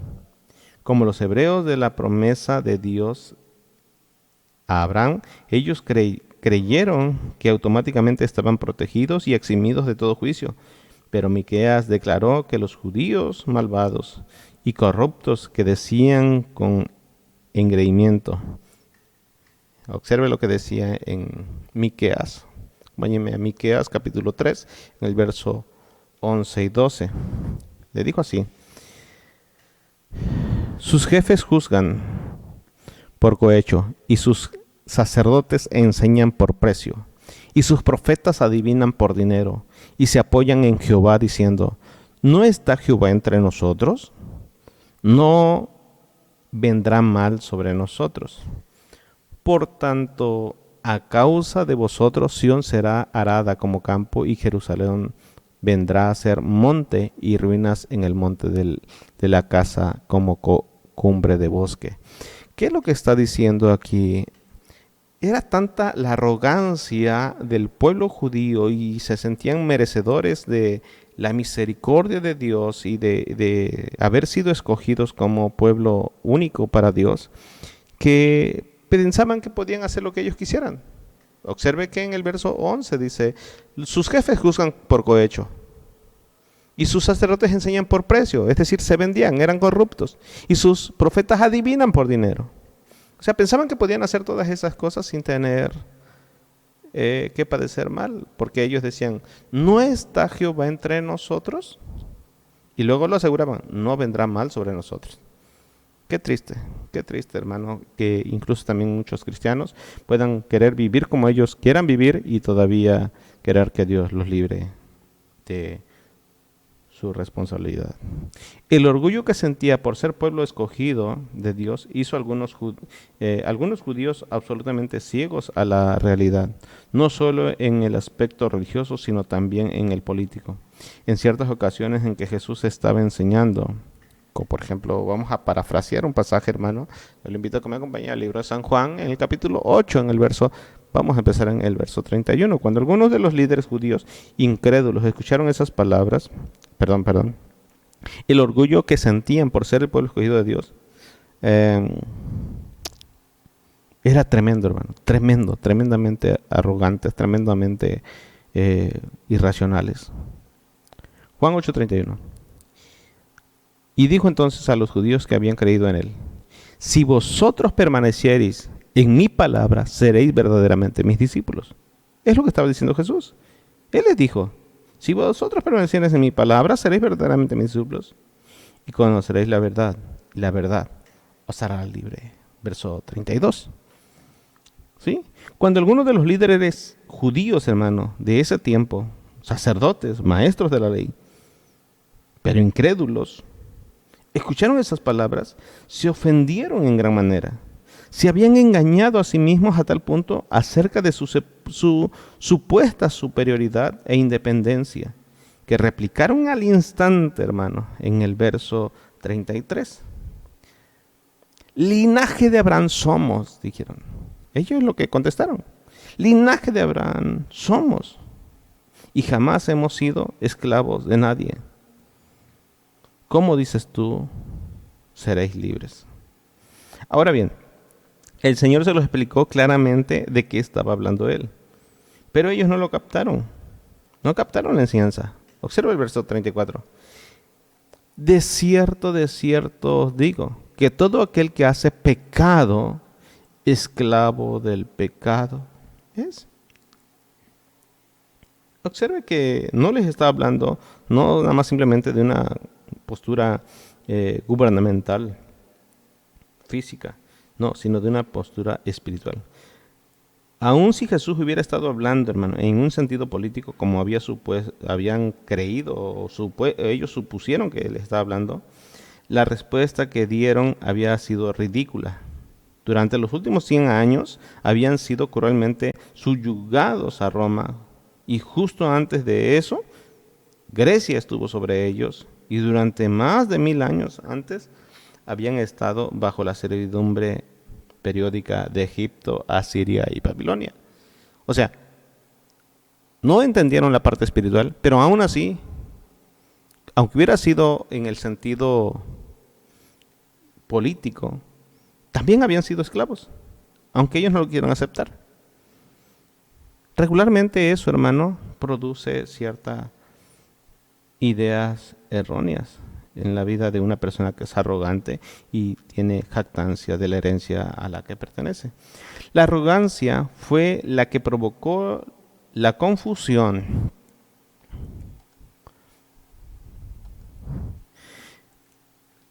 como los hebreos de la promesa de Dios a Abraham. Ellos creyeron que automáticamente estaban protegidos y eximidos de todo juicio, pero Miqueas declaró que los judíos malvados y corruptos que decían con engreimiento. Observe lo que decía en Miqueas. Acompáñenme a Miqueas capítulo 3, en el verso 11 y 12. Le dijo así: sus jefes juzgan por cohecho, y sus sacerdotes enseñan por precio, y sus profetas adivinan por dinero, y se apoyan en Jehová diciendo, ¿no está Jehová entre nosotros? No vendrá mal sobre nosotros. Por tanto, a causa de vosotros Sión será arada como campo, y Jerusalén vendrá a ser monte y ruinas en el monte de la casa como cumbre de bosque. ¿Qué es lo que está diciendo aquí? Era tanta la arrogancia del pueblo judío y se sentían merecedores de la misericordia de Dios y de haber sido escogidos como pueblo único para Dios, que pensaban que podían hacer lo que ellos quisieran. Observe que en el verso 11 dice, sus jefes juzgan por cohecho y sus sacerdotes enseñan por precio, es decir, se vendían, eran corruptos, y sus profetas adivinan por dinero. O sea, pensaban que podían hacer todas esas cosas sin tener que padecer mal, porque ellos decían, ¿no está Jehová entre nosotros? Y luego lo aseguraban, no vendrá mal sobre nosotros. Qué triste, hermano, que incluso también muchos cristianos puedan querer vivir como ellos quieran vivir y todavía querer que Dios los libre de su responsabilidad. El orgullo que sentía por ser pueblo escogido de Dios hizo a algunos judíos absolutamente ciegos a la realidad, no solo en el aspecto religioso, sino también en el político. En ciertas ocasiones en que Jesús estaba enseñando, Como por ejemplo, vamos a parafrasear un pasaje, hermano. Yo le invito a que me acompañe al libro de San Juan, en el capítulo 8, vamos a empezar en el verso 31. Cuando algunos de los líderes judíos incrédulos escucharon esas palabras, perdón, el orgullo que sentían por ser el pueblo escogido de Dios, era tremendo, hermano, tremendamente arrogantes, tremendamente irracionales. Juan 8:31. Y dijo entonces a los judíos que habían creído en él: si vosotros permaneciereis en mi palabra, seréis verdaderamente mis discípulos. Es lo que estaba diciendo Jesús. Él les dijo: si vosotros permaneciereis en mi palabra, seréis verdaderamente mis discípulos y conoceréis la verdad, y la verdad os hará libre. Verso 32. ¿Sí? Cuando algunos de los líderes judíos, hermano, de ese tiempo, sacerdotes, maestros de la ley, pero incrédulos, escucharon esas palabras, se ofendieron en gran manera. Se habían engañado a sí mismos a tal punto acerca de su supuesta superioridad e independencia, que replicaron al instante, hermano, en el verso 33. Linaje de Abraham somos, dijeron. Ellos es lo que contestaron. Linaje de Abraham somos, y jamás hemos sido esclavos de nadie. ¿Cómo dices tú, seréis libres? Ahora bien, el Señor se los explicó claramente de qué estaba hablando Él. Pero ellos no lo captaron. No captaron la enseñanza. Observa el verso 34. De cierto os digo, que todo aquel que hace pecado, esclavo del pecado es. Observe que no les está hablando, no nada más simplemente de una postura gubernamental, física, no, sino de una postura espiritual. Aun si Jesús hubiera estado hablando, hermano, en un sentido político, como habían creído o ellos supusieron que él estaba hablando, la respuesta que dieron había sido ridícula. Durante los últimos 100 años habían sido cruelmente subyugados a Roma, y justo antes de eso, Grecia estuvo sobre ellos, y durante más de 1000 años antes habían estado bajo la servidumbre periódica de Egipto, Asiria y Babilonia. O sea, no entendieron la parte espiritual, pero aún así, aunque hubiera sido en el sentido político, también habían sido esclavos, aunque ellos no lo quieran aceptar. Regularmente eso, hermano, produce ciertas ideas erróneas en la vida de una persona que es arrogante y tiene jactancia de la herencia a la que pertenece. La arrogancia fue la que provocó la confusión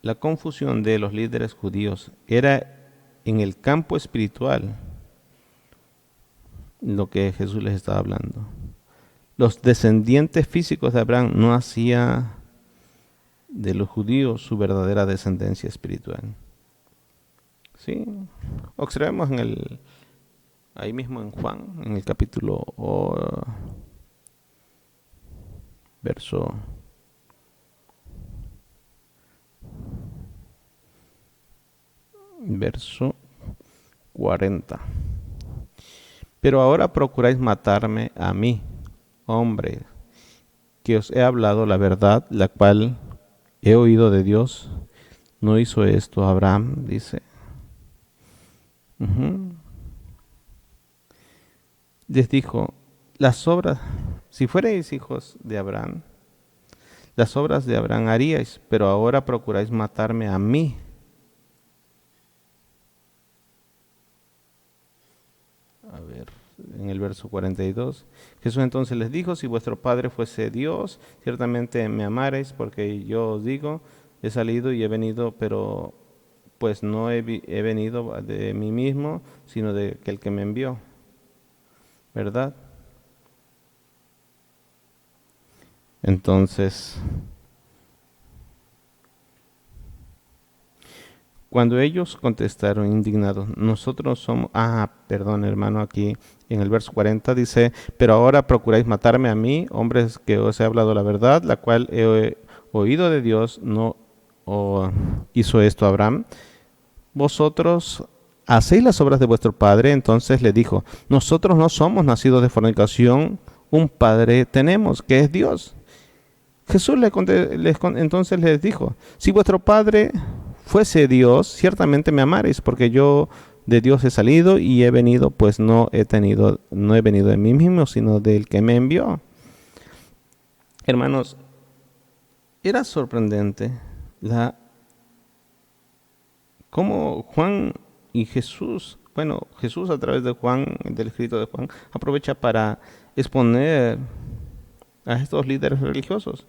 de los líderes judíos. Era en el campo espiritual lo que Jesús les estaba hablando. Los descendientes físicos de Abraham no hacían de los judíos su verdadera descendencia espiritual. ¿Sí? Observemos ahí mismo en Juan, en el capítulo verso 40. Pero ahora procuráis matarme a mí, hombre, que os he hablado la verdad, la cual he oído de Dios. ¿No hizo esto Abraham? Dice. Les dijo: las obras, si fuerais hijos de Abraham, las obras de Abraham haríais, pero ahora procuráis matarme a mí. A ver, en el verso 42, Jesús entonces les dijo: si vuestro Padre fuese Dios, ciertamente me amaréis, porque yo os digo, he salido y he venido, pero pues no he venido de mí mismo, sino de aquel que me envió. ¿Verdad? Entonces, cuando ellos contestaron indignados, nosotros somos... perdón, hermano, aquí en el verso 40 dice: pero ahora procuráis matarme a mí, hombres que os he hablado la verdad, la cual he oído de Dios, no o hizo esto a Abraham? Vosotros hacéis las obras de vuestro padre. Entonces le dijo, nosotros no somos nacidos de fornicación, un padre tenemos, que es Dios. Jesús entonces les dijo, si vuestro padre fuese Dios, ciertamente me amaréis, porque yo de Dios he salido y he venido, pues no he venido de mí mismo, sino del que me envió. Hermanos, era sorprendente cómo Juan y Jesús, bueno, Jesús a través de Juan, del escrito de Juan, aprovecha para exponer a estos líderes religiosos.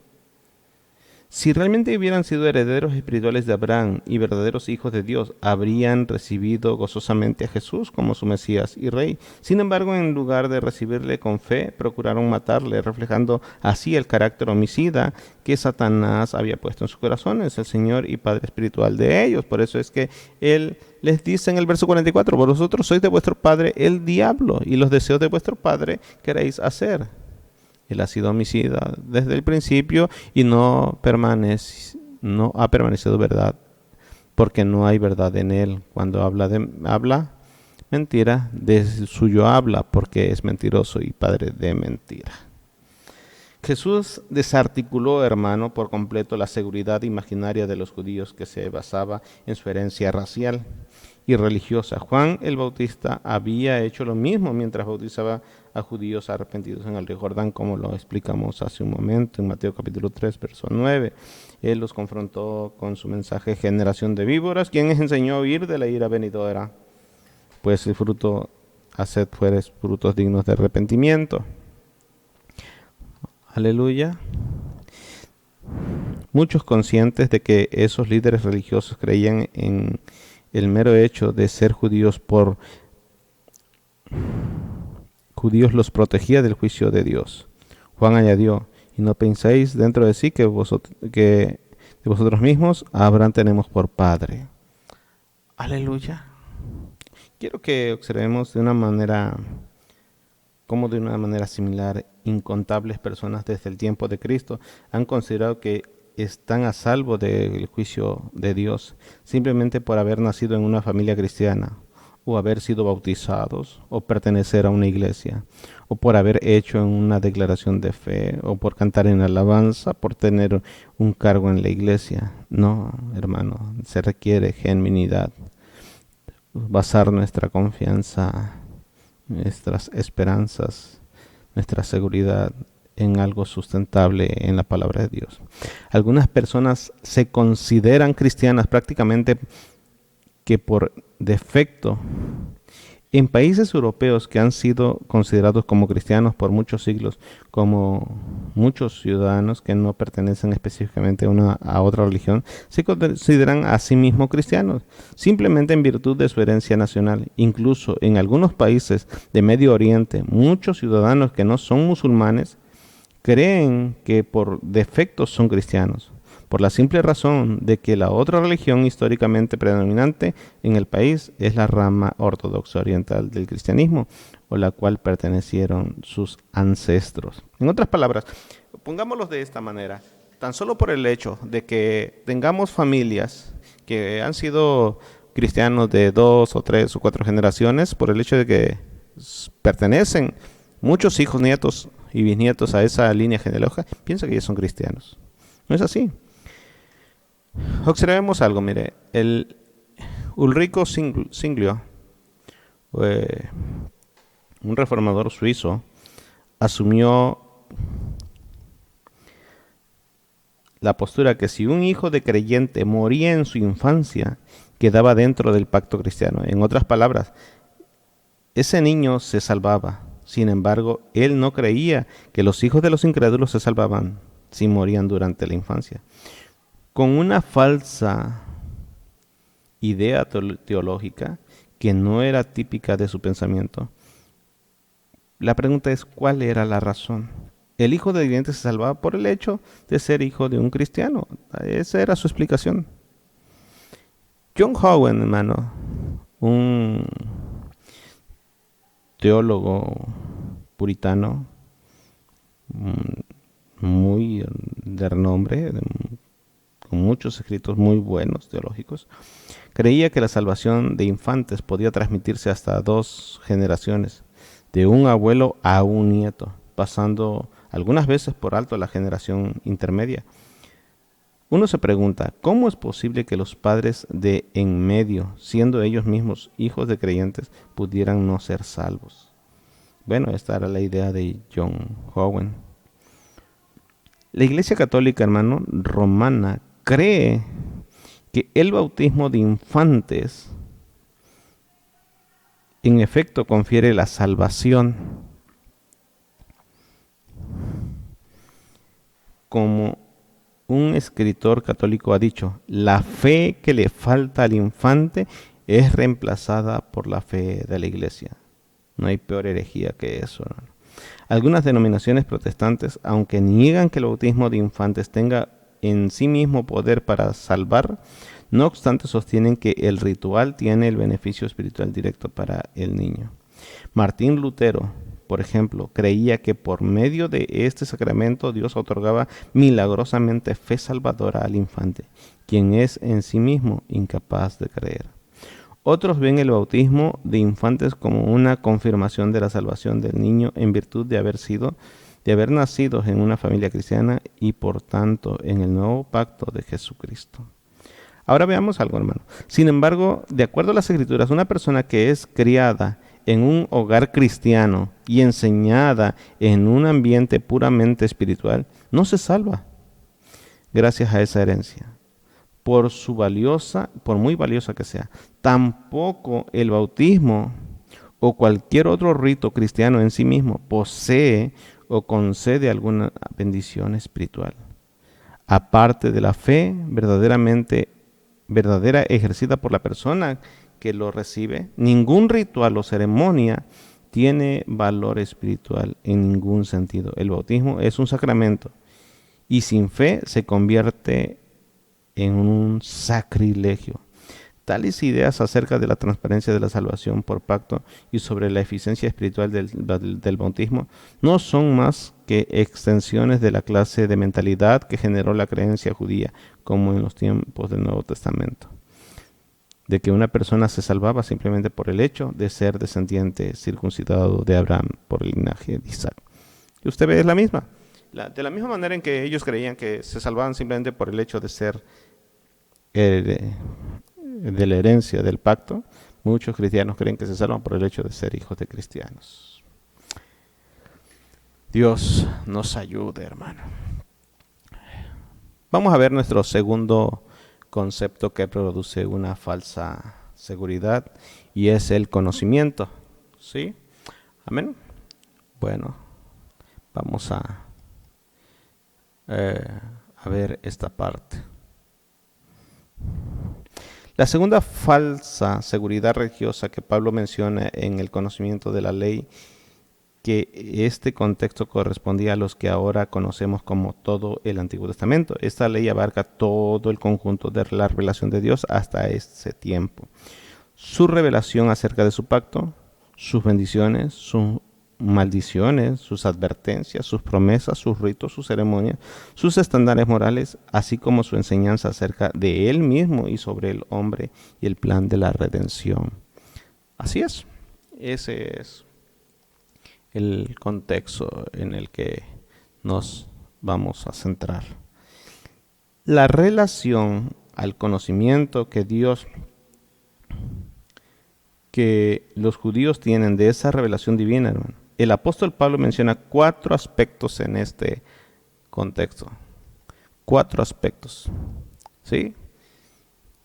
Si realmente hubieran sido herederos espirituales de Abraham y verdaderos hijos de Dios, habrían recibido gozosamente a Jesús como su Mesías y Rey. Sin embargo, en lugar de recibirle con fe, procuraron matarle, reflejando así el carácter homicida que Satanás había puesto en sus corazones, el Señor y Padre espiritual de ellos. Por eso es que Él les dice en el verso 44, vosotros sois de vuestro padre el diablo, y los deseos de vuestro padre queréis hacer. Él ha sido homicida desde el principio y no ha permanecido verdad, porque no hay verdad en él. Cuando habla mentira, de suyo habla, porque es mentiroso y padre de mentira. Jesús desarticuló, hermano, por completo la seguridad imaginaria de los judíos que se basaba en su herencia racial y religiosa. Juan el Bautista había hecho lo mismo mientras bautizaba a judíos arrepentidos en el río Jordán, como lo explicamos hace un momento en Mateo capítulo 3, verso 9. Él los confrontó con su mensaje, generación de víboras, quien les enseñó a huir de la ira venidera, pues el fruto, haced fueres frutos dignos de arrepentimiento. Aleluya. Muchos conscientes de que esos líderes religiosos creían en el mero hecho de ser judíos los protegía del juicio de Dios. Juan añadió, y no penséis dentro de sí que de vosotros mismos a Abraham tenemos por padre. Aleluya. Quiero que observemos de una manera similar, incontables personas desde el tiempo de Cristo han considerado que están a salvo del juicio de Dios simplemente por haber nacido en una familia cristiana, o haber sido bautizados, o pertenecer a una iglesia, o por haber hecho una declaración de fe, o por cantar en alabanza, por tener un cargo en la iglesia. No, hermano, se requiere genuinidad, basar nuestra confianza, nuestras esperanzas, nuestra seguridad en algo sustentable en la palabra de Dios. Algunas personas se consideran cristianas prácticamente que por defecto. En países europeos que han sido considerados como cristianos por muchos siglos, como muchos ciudadanos que no pertenecen específicamente a otra religión, se consideran a sí mismos cristianos, simplemente en virtud de su herencia nacional. Incluso en algunos países de Medio Oriente, muchos ciudadanos que no son musulmanes creen que por defecto son cristianos, por la simple razón de que la otra religión históricamente predominante en el país es la rama ortodoxa oriental del cristianismo, o la cual pertenecieron sus ancestros. En otras palabras, pongámoslo de esta manera, tan solo por el hecho de que tengamos familias que han sido cristianos de 2 o 3 o 4 generaciones, por el hecho de que pertenecen muchos hijos, nietos y bisnietos a esa línea genealógica, piensa que ellos son cristianos. No es así. Observemos algo, mire, el Ulrico Zwinglio, un reformador suizo, asumió la postura que si un hijo de creyente moría en su infancia, quedaba dentro del pacto cristiano. En otras palabras, ese niño se salvaba. Sin embargo, él no creía que los hijos de los incrédulos se salvaban si morían durante la infancia. Con una falsa idea teológica que no era típica de su pensamiento. La pregunta es, ¿cuál era la razón? El hijo de creyente se salvaba por el hecho de ser hijo de un cristiano. Esa era su explicación. John Owen, hermano, un teólogo puritano muy de renombre, con muchos escritos muy buenos teológicos, creía que la salvación de infantes podía transmitirse hasta 2 generaciones, de un abuelo a un nieto, pasando algunas veces por alto la generación intermedia. Uno se pregunta, ¿cómo es posible que los padres de en medio, siendo ellos mismos hijos de creyentes, pudieran no ser salvos? Bueno, esta era la idea de John Owen. La Iglesia Católica, hermano, romana, cree que el bautismo de infantes en efecto confiere la salvación. Como un escritor católico ha dicho, la fe que le falta al infante es reemplazada por la fe de la Iglesia. No hay peor herejía que eso, hermano. Algunas denominaciones protestantes, aunque niegan que el bautismo de infantes tenga en sí mismo poder para salvar, no obstante sostienen que el ritual tiene el beneficio espiritual directo para el niño. Martín Lutero, por ejemplo, creía que por medio de este sacramento Dios otorgaba milagrosamente fe salvadora al infante, quien es en sí mismo incapaz de creer. Otros ven el bautismo de infantes como una confirmación de la salvación del niño en virtud de haber nacido en una familia cristiana y por tanto en el nuevo pacto de Jesucristo. Ahora veamos algo, hermano. Sin embargo, de acuerdo a las Escrituras, una persona que es criada en un hogar cristiano y enseñada en un ambiente puramente espiritual, no se salva gracias a esa herencia, por muy valiosa que sea. Tampoco el bautismo o cualquier otro rito cristiano en sí mismo posee o concede alguna bendición espiritual. Aparte de la fe verdadera ejercida por la persona que lo recibe, ningún ritual o ceremonia tiene valor espiritual en ningún sentido. El bautismo es un sacramento y sin fe se convierte en un sacrilegio. Tales ideas acerca de la transparencia de la salvación por pacto y sobre la eficiencia espiritual del bautismo no son más que extensiones de la clase de mentalidad que generó la creencia judía, como en los tiempos del Nuevo Testamento, de que una persona se salvaba simplemente por el hecho de ser descendiente circuncidado de Abraham por el linaje de Isaac. Y usted ve, es la misma. De la misma manera en que ellos creían que se salvaban simplemente por el hecho de ser de la herencia del pacto, muchos cristianos creen que se salvan por el hecho de ser hijos de cristianos. Dios nos ayude, hermano. Vamos a ver nuestro segundo concepto que produce una falsa seguridad, y es el conocimiento. ¿Sí? Amén. Bueno, vamos a ver esta parte. La segunda falsa seguridad religiosa que Pablo menciona en el conocimiento de la ley, que este contexto correspondía a los que ahora conocemos como todo el Antiguo Testamento. Esta ley abarca todo el conjunto de la revelación de Dios hasta ese tiempo. Su revelación acerca de su pacto, sus bendiciones, sus maldiciones, sus advertencias, sus promesas, sus ritos, sus ceremonias, sus estándares morales, así como su enseñanza acerca de Él mismo y sobre el hombre y el plan de la redención. Así es, ese es el contexto en el que nos vamos a centrar. La relación al conocimiento que los judíos tienen de esa revelación divina, hermano. El apóstol Pablo menciona 4 aspectos en este contexto. 4 aspectos. ¿Sí?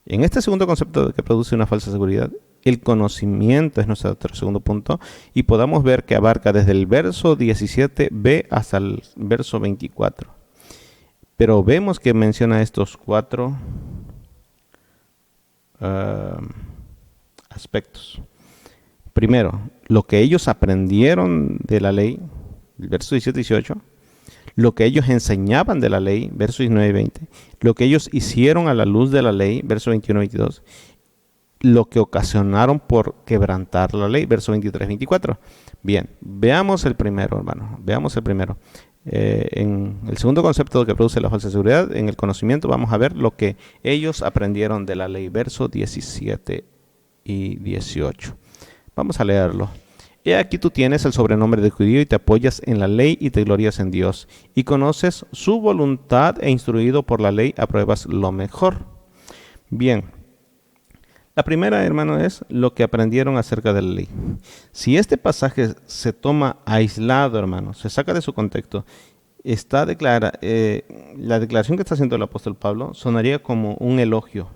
En este segundo concepto que produce una falsa seguridad, el conocimiento es nuestro segundo punto, y podamos ver que abarca desde el verso 17b hasta el verso 24. Pero vemos que menciona estos 4 aspectos. Primero, lo que ellos aprendieron de la ley, versos 17 y 18, lo que ellos enseñaban de la ley, versos 19 y 20, lo que ellos hicieron a la luz de la ley, versos 21 y 22, lo que ocasionaron por quebrantar la ley, versos 23 y 24. Bien, veamos el primero, hermano, veamos el primero. En el segundo concepto que produce la falsa seguridad, en el conocimiento, vamos a ver lo que ellos aprendieron de la ley, versos 17 y 18. Vamos a leerlo. He aquí tú tienes el sobrenombre de judío y te apoyas en la ley y te glorias en Dios, y conoces su voluntad e instruido por la ley apruebas lo mejor. Bien, la primera, hermano, es lo que aprendieron acerca de la ley. Si este pasaje se toma aislado, hermano, se saca de su contexto, la declaración que está haciendo el apóstol Pablo sonaría como un elogio,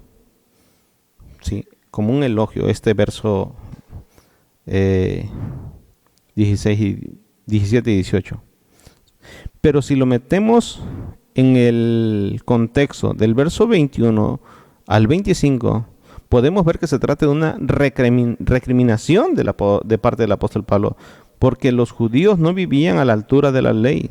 ¿sí? Como un elogio, este verso 16 y 17 y 18. Pero si lo metemos en el contexto del verso 21 al 25, podemos ver que se trata de una recriminación de parte del apóstol Pablo, porque los judíos no vivían a la altura de la ley,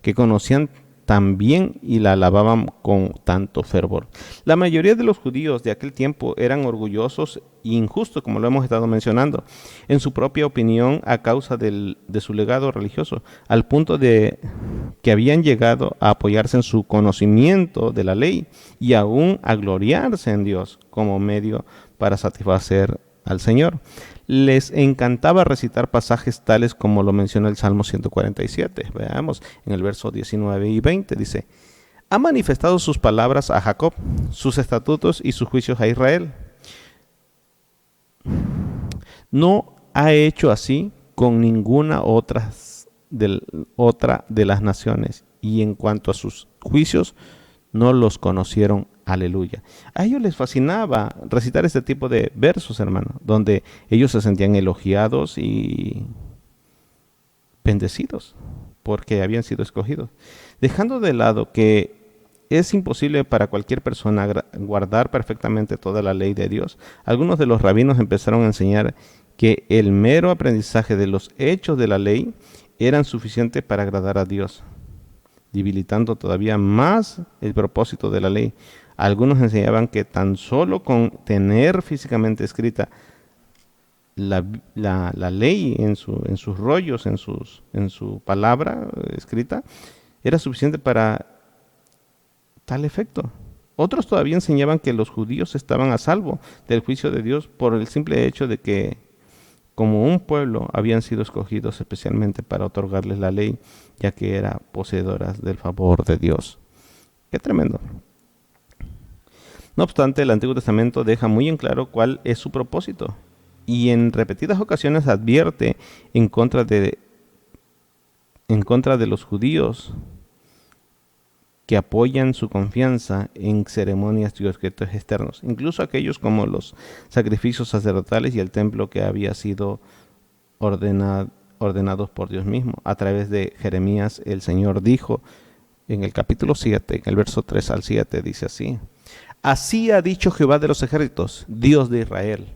que conocían tan bien y la alababan con tanto fervor. La mayoría de los judíos de aquel tiempo eran orgullosos e injustos, como lo hemos estado mencionando, en su propia opinión a causa de su legado religioso, al punto de que habían llegado a apoyarse en su conocimiento de la ley y aún a gloriarse en Dios como medio para satisfacer al Señor. Les encantaba recitar pasajes tales como lo menciona el Salmo 147. Veamos en el verso 19 y 20, dice: ha manifestado sus palabras a Jacob, sus estatutos y sus juicios a Israel. No ha hecho así con ninguna otra de las naciones, y en cuanto a sus juicios, no los conocieron. Aleluya. A ellos les fascinaba recitar este tipo de versos, hermano, donde ellos se sentían elogiados y bendecidos porque habían sido escogidos. Dejando de lado que es imposible para cualquier persona guardar perfectamente toda la ley de Dios, algunos de los rabinos empezaron a enseñar que el mero aprendizaje de los hechos de la ley eran suficientes para agradar a Dios, debilitando todavía más el propósito de la ley. Algunos enseñaban que tan solo con tener físicamente escrita la ley en sus rollos, en su palabra escrita, era suficiente para tal efecto. Otros todavía enseñaban que los judíos estaban a salvo del juicio de Dios por el simple hecho de que, como un pueblo, habían sido escogidos especialmente para otorgarles la ley, ya que eran poseedoras del favor de Dios. ¡Qué tremendo! No obstante, el Antiguo Testamento deja muy en claro cuál es su propósito y en repetidas ocasiones advierte en contra de los judíos que apoyan su confianza en ceremonias y objetos externos, incluso aquellos como los sacrificios sacerdotales y el templo que había sido ordenados por Dios mismo. A través de Jeremías, el Señor dijo en el capítulo 7, en el verso 3 al 7, dice así: así ha dicho Jehová de los ejércitos, Dios de Israel: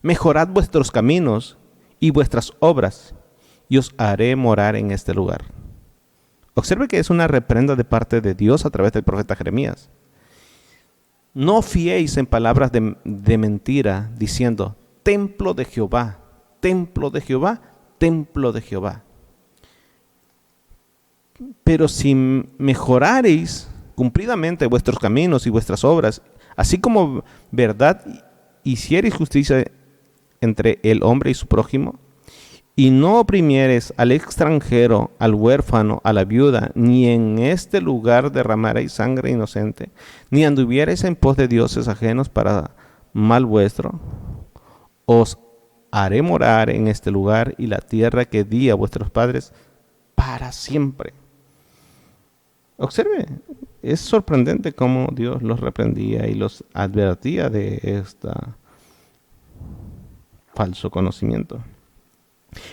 mejorad vuestros caminos y vuestras obras, y os haré morar en este lugar. Observe que es una reprenda de parte de Dios a través del profeta Jeremías. No fiéis en palabras de mentira, diciendo: templo de Jehová, templo de Jehová, templo de Jehová. Pero si mejorareis cumplidamente vuestros caminos y vuestras obras, así como verdad hiciereis justicia entre el hombre y su prójimo, y no oprimiereis al extranjero, al huérfano, a la viuda, ni en este lugar derramaréis sangre inocente, ni anduviereis en pos de dioses ajenos para mal vuestro, os haré morar en este lugar y la tierra que di a vuestros padres para siempre. Observe, es sorprendente cómo Dios los reprendía y los advertía de este falso conocimiento.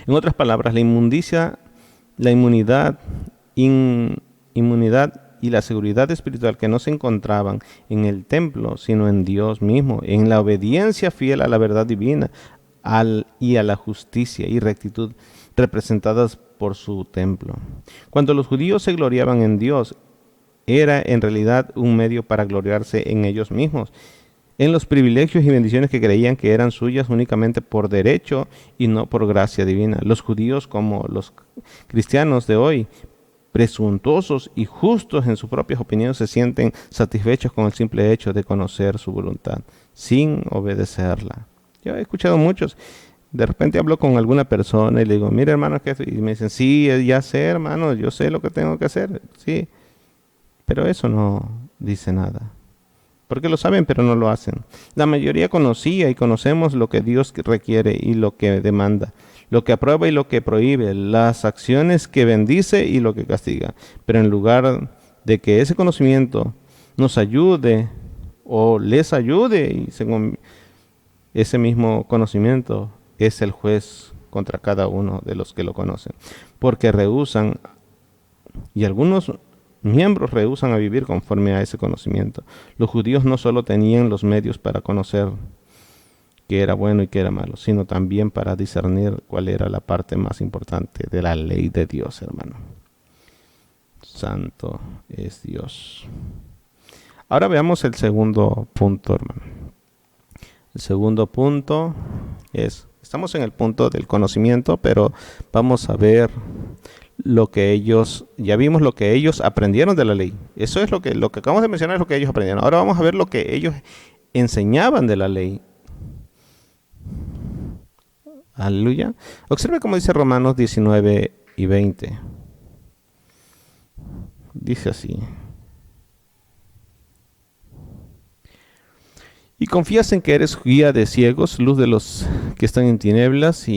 En otras palabras, la inmunidad y la seguridad espiritual que no se encontraban en el templo, sino en Dios mismo, en la obediencia fiel a la verdad divina y a la justicia y rectitud representadas por su templo. Cuando los judíos se gloriaban en Dios, era en realidad un medio para gloriarse en ellos mismos, en los privilegios y bendiciones que creían que eran suyas únicamente por derecho y no por gracia divina. Los judíos, como los cristianos de hoy, presuntuosos y justos en sus propias opiniones se sienten satisfechos con el simple hecho de conocer su voluntad, sin obedecerla. Yo he escuchado muchos. De repente hablo con alguna persona y le digo, mire hermano, y me dicen, sí, ya sé hermano, yo sé lo que tengo que hacer, sí, pero eso no dice nada. Porque lo saben, pero no lo hacen. La mayoría conocía y conocemos lo que Dios requiere y lo que demanda, lo que aprueba y lo que prohíbe, las acciones que bendice y lo que castiga. Pero en lugar de que ese conocimiento nos ayude o les ayude, y según ese mismo conocimiento es el juez contra cada uno de los que lo conocen, porque rehúsan, y algunos miembros rehúsan a vivir conforme a ese conocimiento. Los judíos no solo tenían los medios para conocer qué era bueno y qué era malo, sino también para discernir cuál era la parte más importante de la ley de Dios, hermano. Santo es Dios. Ahora veamos el segundo punto, hermano. El segundo punto es, estamos en el punto del conocimiento, pero vamos a ver lo que ellos, ya vimos lo que ellos aprendieron de la ley. Eso es lo que acabamos de mencionar, es lo que ellos aprendieron. Ahora vamos a ver lo que ellos enseñaban de la ley. Aleluya. Observe cómo dice Romanos 19 y 20. Dice así. Y confías en que eres guía de ciegos, luz de los que están en tinieblas,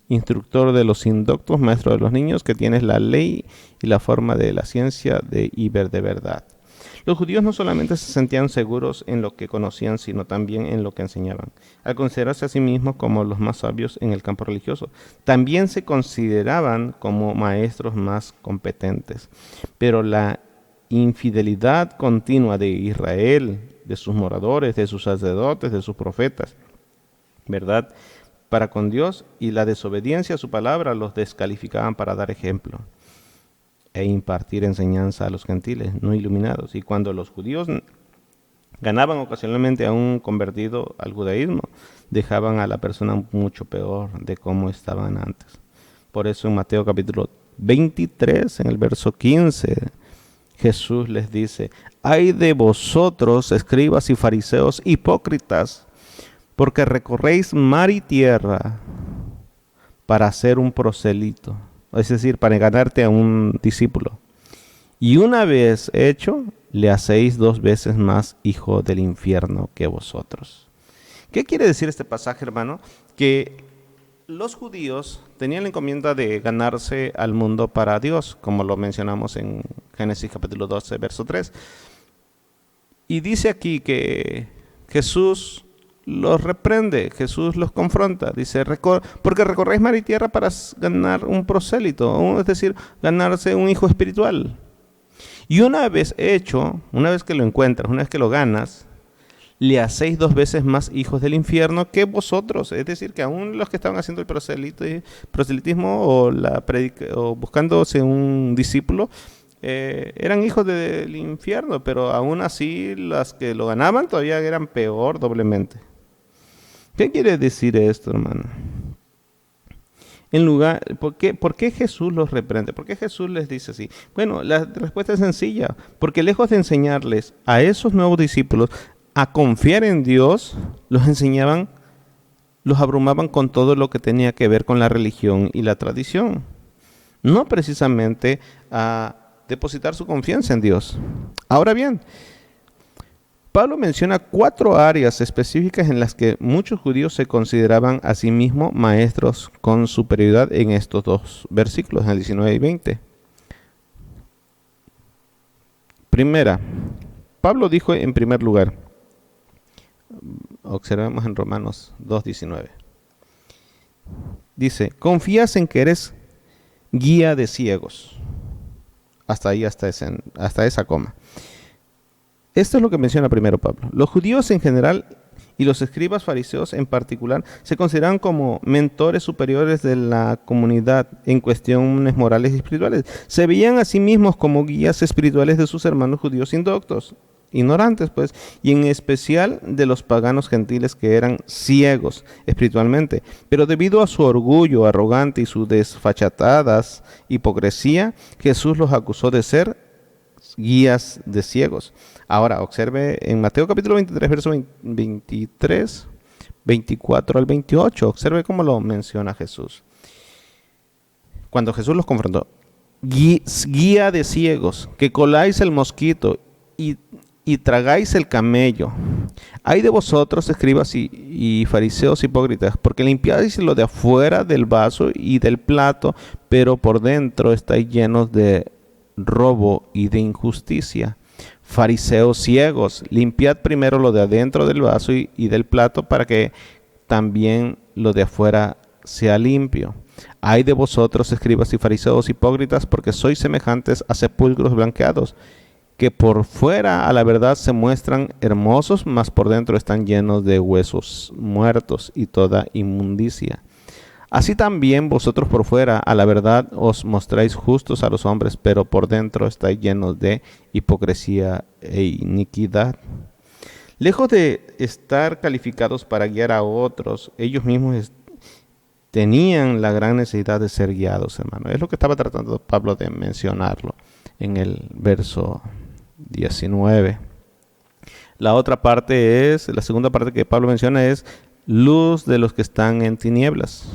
instructor de los indoctos, maestro de los niños, que tienes la ley y la forma de la ciencia y ver de verdad. Los judíos no solamente se sentían seguros en lo que conocían, sino también en lo que enseñaban. Al considerarse a sí mismos como los más sabios en el campo religioso, también se consideraban como maestros más competentes. Pero la infidelidad continua de Israel, de sus moradores, de sus sacerdotes, de sus profetas, ¿verdad?, para con Dios, y la desobediencia a su palabra los descalificaban para dar ejemplo e impartir enseñanza a los gentiles no iluminados. Y cuando los judíos ganaban ocasionalmente a un convertido al judaísmo, dejaban a la persona mucho peor de cómo estaban antes. Por eso en Mateo capítulo 23, en el verso 15, Jesús les dice: ay de vosotros, escribas y fariseos hipócritas, porque recorréis mar y tierra para ser un proselito, es decir, para ganarte a un discípulo. Y una vez hecho, le hacéis 2 veces más hijo del infierno que vosotros. ¿Qué quiere decir este pasaje, hermano? Que los judíos tenían la encomienda de ganarse al mundo para Dios, como lo mencionamos en Génesis capítulo 12, verso 3. Y dice aquí que Jesús los reprende, Jesús los confronta, dice, porque recorréis mar y tierra para ganar un prosélito, es decir, ganarse un hijo espiritual. Y una vez hecho, una vez que lo encuentras, una vez que lo ganas, le hacéis 2 veces más hijos del infierno que vosotros. Es decir, que aún los que estaban haciendo el proselitismo o buscándose un discípulo, eran hijos del infierno, pero aún así las que lo ganaban todavía eran peor doblemente. ¿Qué quiere decir esto, hermano? ¿Por qué Jesús los reprende? ¿Por qué Jesús les dice así? Bueno, la respuesta es sencilla, porque lejos de enseñarles a esos nuevos discípulos a confiar en Dios, los abrumaban con todo lo que tenía que ver con la religión y la tradición. No precisamente a depositar su confianza en Dios. Ahora bien, Pablo menciona 4 áreas específicas en las que muchos judíos se consideraban a sí mismos maestros con superioridad en estos 2 versículos, en el 19 y 20. Primera, Pablo dijo en primer lugar, observemos en Romanos 2:19. Dice, confías en que eres guía de ciegos. Hasta ahí, hasta esa coma. Esto es lo que menciona primero Pablo. Los judíos en general y los escribas fariseos en particular se consideraban como mentores superiores de la comunidad en cuestiones morales y espirituales. Se veían a sí mismos como guías espirituales de sus hermanos judíos indoctos. ignorantes, pues, y en especial de los paganos gentiles que eran ciegos espiritualmente, pero debido a su orgullo arrogante y sus desfachatadas hipocresía, Jesús los acusó de ser guías de ciegos. Ahora, observe en Mateo capítulo 23, verso 23, 24 al 28, observe cómo lo menciona Jesús. Cuando Jesús los confrontó, guía de ciegos, que coláis el mosquito y tragáis el camello. Ay de vosotros, escribas y fariseos hipócritas, porque limpiáis lo de afuera del vaso y del plato, pero por dentro estáis llenos de robo y de injusticia. Fariseos ciegos, limpiad primero lo de adentro del vaso y del plato, para que también lo de afuera sea limpio. Ay de vosotros, escribas y fariseos hipócritas, porque sois semejantes a sepulcros blanqueados, que por fuera a la verdad se muestran hermosos, mas por dentro están llenos de huesos muertos y toda inmundicia. Así también vosotros por fuera a la verdad os mostráis justos a los hombres, pero por dentro estáis llenos de hipocresía e iniquidad. Lejos de estar calificados para guiar a otros, ellos mismos tenían la gran necesidad de ser guiados, hermano. Es lo que estaba tratando Pablo de mencionarlo en el verso 19. La segunda parte que Pablo menciona es luz de los que están en tinieblas.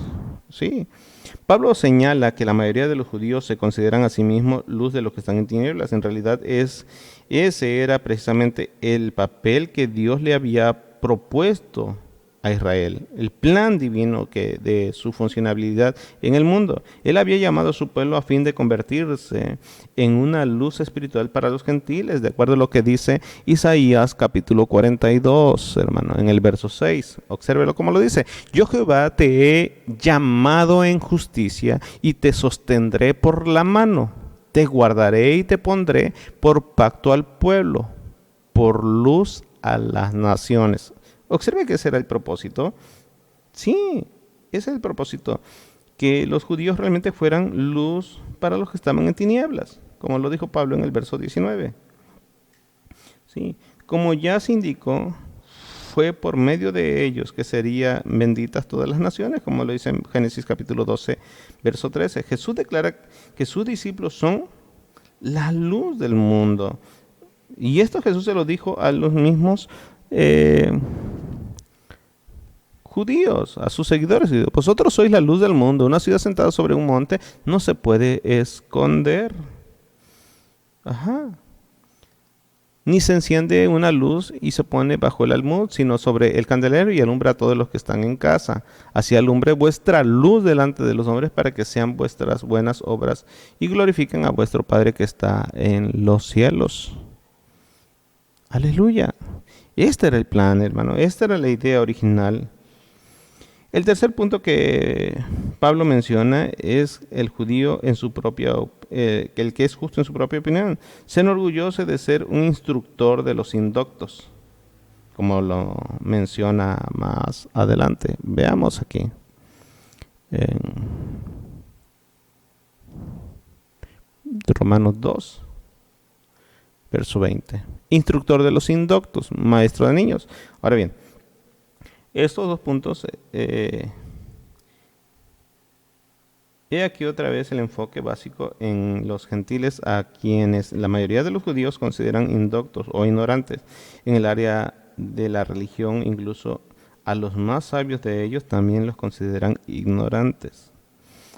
Sí. Pablo señala que la mayoría de los judíos se consideran a sí mismos luz de los que están en tinieblas. En realidad ese era precisamente el papel que Dios le había propuesto a Israel, el plan divino de su funcionalidad en el mundo. Él había llamado a su pueblo a fin de convertirse en una luz espiritual para los gentiles, de acuerdo a lo que dice Isaías capítulo 42, hermano, en el verso 6. Obsérvelo como lo dice: yo Jehová te he llamado en justicia y te sostendré por la mano, te guardaré y te pondré por pacto al pueblo, por luz a las naciones. Observe que ese era el propósito. Sí, ese es el propósito. Que los judíos realmente fueran luz para los que estaban en tinieblas, como lo dijo Pablo en el verso 19. Sí, como ya se indicó, fue por medio de ellos que serían benditas todas las naciones, como lo dice en Génesis capítulo 12, verso 13. Jesús declara que sus discípulos son la luz del mundo. Y esto Jesús se lo dijo a los mismos judíos, a sus seguidores. Vosotros sois la luz del mundo. Una ciudad sentada sobre un monte no se puede esconder. Ni se enciende una luz y se pone bajo el almud, sino sobre el candelero, y alumbra a todos los que están en casa. Así alumbre vuestra luz delante de los hombres, para que sean vuestras buenas obras y glorifiquen a vuestro Padre que está en los cielos. Aleluya. Este era el plan, hermano. Esta era la idea original. El tercer punto que Pablo menciona es el judío en su propia, el que es justo en su propia opinión. Se enorgullece de ser un instructor de los indoctos, como lo menciona más adelante. Veamos aquí. En Romanos 2, verso 20. Instructor de los indoctos, maestro de niños. Ahora bien, estos dos puntos, he aquí otra vez el enfoque básico en los gentiles, a quienes la mayoría de los judíos consideran indoctos o ignorantes en el área de la religión. Incluso a los más sabios de ellos también los consideran ignorantes.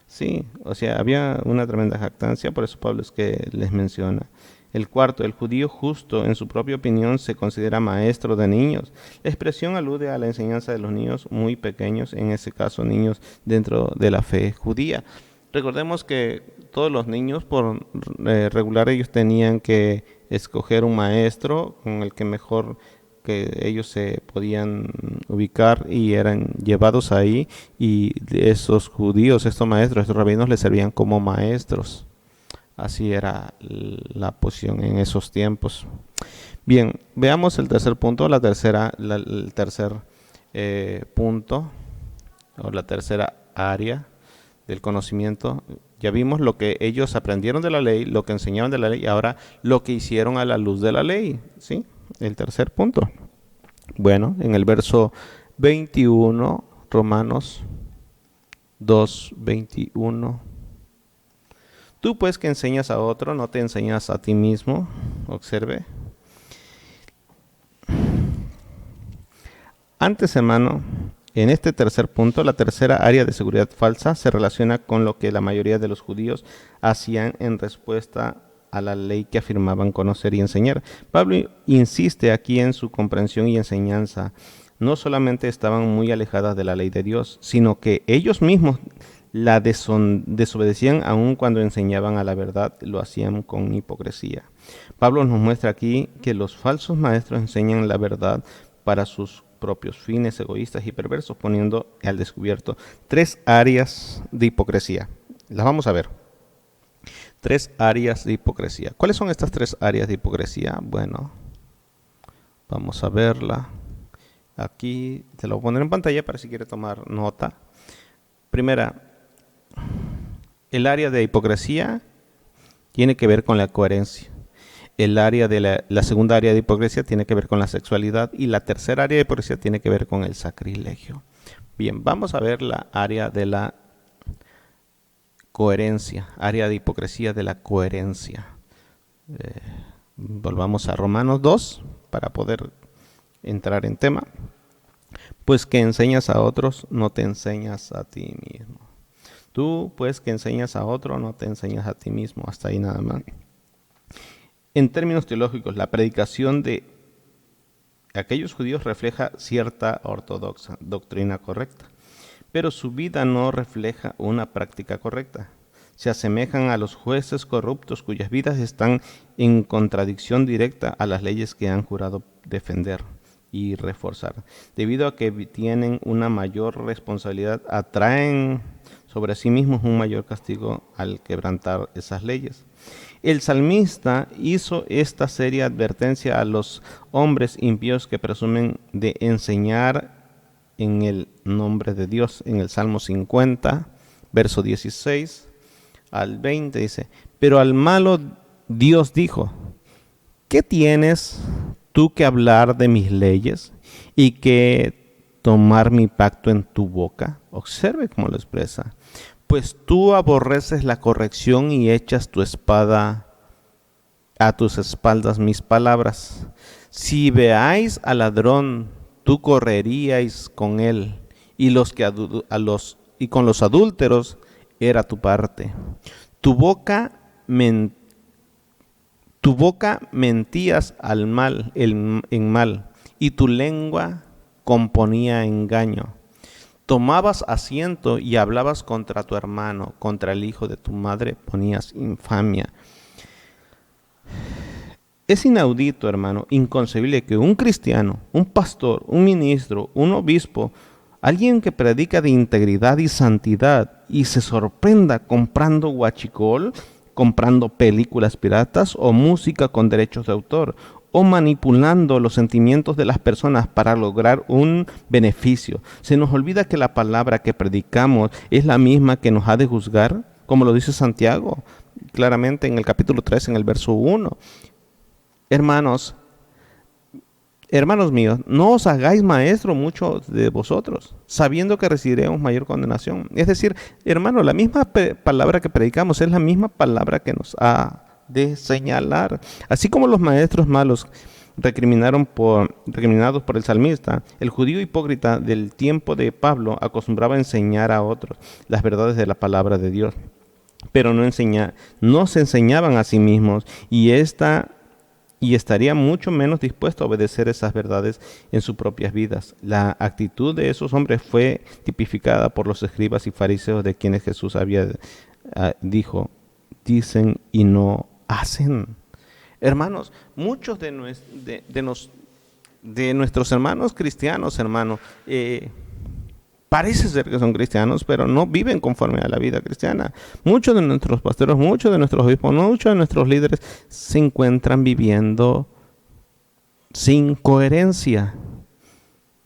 Sí, o sea, había una tremenda jactancia, por eso Pablo es que les menciona. El cuarto, el judío justo en su propia opinión se considera maestro de niños. La expresión alude a la enseñanza de los niños muy pequeños, en ese caso niños dentro de la fe judía. Recordemos que todos los niños, por regular, ellos tenían que escoger un maestro con el que mejor que ellos se podían ubicar, y eran llevados ahí, y esos judíos, estos maestros, estos rabinos les servían como maestros. Así era la posición en esos tiempos. Bien, veamos el tercer punto, el tercer punto, o la tercera área del conocimiento. Ya vimos lo que ellos aprendieron de la ley, lo que enseñaban de la ley, y ahora lo que hicieron a la luz de la ley, ¿sí? el tercer punto. Bueno, en el verso 21, Romanos 2:21. Tú pues que enseñas a otro, no te enseñas a ti mismo. Observe. Antes, hermano, en este tercer punto, la tercera área de seguridad falsa se relaciona con lo que la mayoría de los judíos hacían en respuesta a la ley que afirmaban conocer y enseñar. Pablo insiste aquí en su comprensión y enseñanza. No solamente estaban muy alejadas de la ley de Dios, sino que ellos mismos la desobedecían aun cuando enseñaban a la verdad, lo hacían con hipocresía. Pablo nos muestra aquí que los falsos maestros enseñan la verdad para sus propios fines egoístas y perversos, poniendo al descubierto 3 áreas de hipocresía. Las vamos a ver. 3 áreas de hipocresía. ¿Cuáles son estas 3 áreas de hipocresía? Bueno, vamos a verla. Aquí te lo voy a poner en pantalla para si quiere tomar nota. Primera, el área de hipocresía tiene que ver con la coherencia. El área de la segunda área de hipocresía tiene que ver con la sexualidad y la tercera área de hipocresía tiene que ver con el sacrilegio. Bien, vamos a ver la área de la coherencia, área de hipocresía de la coherencia. Volvamos a Romanos 2 para poder entrar en tema. Pues que enseñas a otros, no te enseñas a ti mismo. Tú, pues que enseñas a otro, no te enseñas a ti mismo. Hasta ahí nada más. En términos teológicos, la predicación de aquellos judíos refleja cierta ortodoxa, doctrina correcta, pero su vida no refleja una práctica correcta. Se asemejan a los jueces corruptos cuyas vidas están en contradicción directa a las leyes que han jurado defender y reforzar. Debido a que tienen una mayor responsabilidad, atraen sobre sí mismos un mayor castigo al quebrantar esas leyes. El salmista hizo esta seria advertencia a los hombres impíos que presumen de enseñar en el nombre de Dios. En el Salmo 50, verso 16 al 20 dice: pero al malo Dios dijo: ¿qué tienes tú que hablar de mis leyes y que tomar mi pacto en tu boca? Observe cómo lo expresa. Pues tú aborreces la corrección y echas tu espada a tus espaldas mis palabras. Si veáis al ladrón, tú correríais con él, y con los adúlteros era tu parte. Tu boca mentías al mal, en mal, y tu lengua componía engaño. Tomabas asiento y hablabas contra tu hermano, contra el hijo de tu madre ponías infamia. Es inaudito, hermano, inconcebible que un cristiano, un pastor, un ministro, un obispo, alguien que predica de integridad y santidad y se sorprenda comprando huachicol, comprando películas piratas o música con derechos de autor, o manipulando los sentimientos de las personas para lograr un beneficio. Se nos olvida que la palabra que predicamos es la misma que nos ha de juzgar, como lo dice Santiago claramente en el capítulo 3, en el verso 1. Hermanos míos, no os hagáis maestro muchos de vosotros, sabiendo que recibiremos mayor condenación. Es decir, hermano, la misma palabra que predicamos es la misma palabra que nos ha de señalar. Así como los maestros malos recriminados por el salmista, el judío hipócrita del tiempo de Pablo acostumbraba a enseñar a otros las verdades de la palabra de Dios, pero no se enseñaban a sí mismos y estaría mucho menos dispuesto a obedecer esas verdades en sus propias vidas. La actitud de esos hombres fue tipificada por los escribas y fariseos, de quienes Jesús dijo: dicen y no hacen. Hermanos, muchos de nuestros hermanos cristianos, parece ser que son cristianos, pero no viven conforme a la vida cristiana. Muchos de nuestros pastores, muchos de nuestros obispos, muchos de nuestros líderes se encuentran viviendo sin coherencia.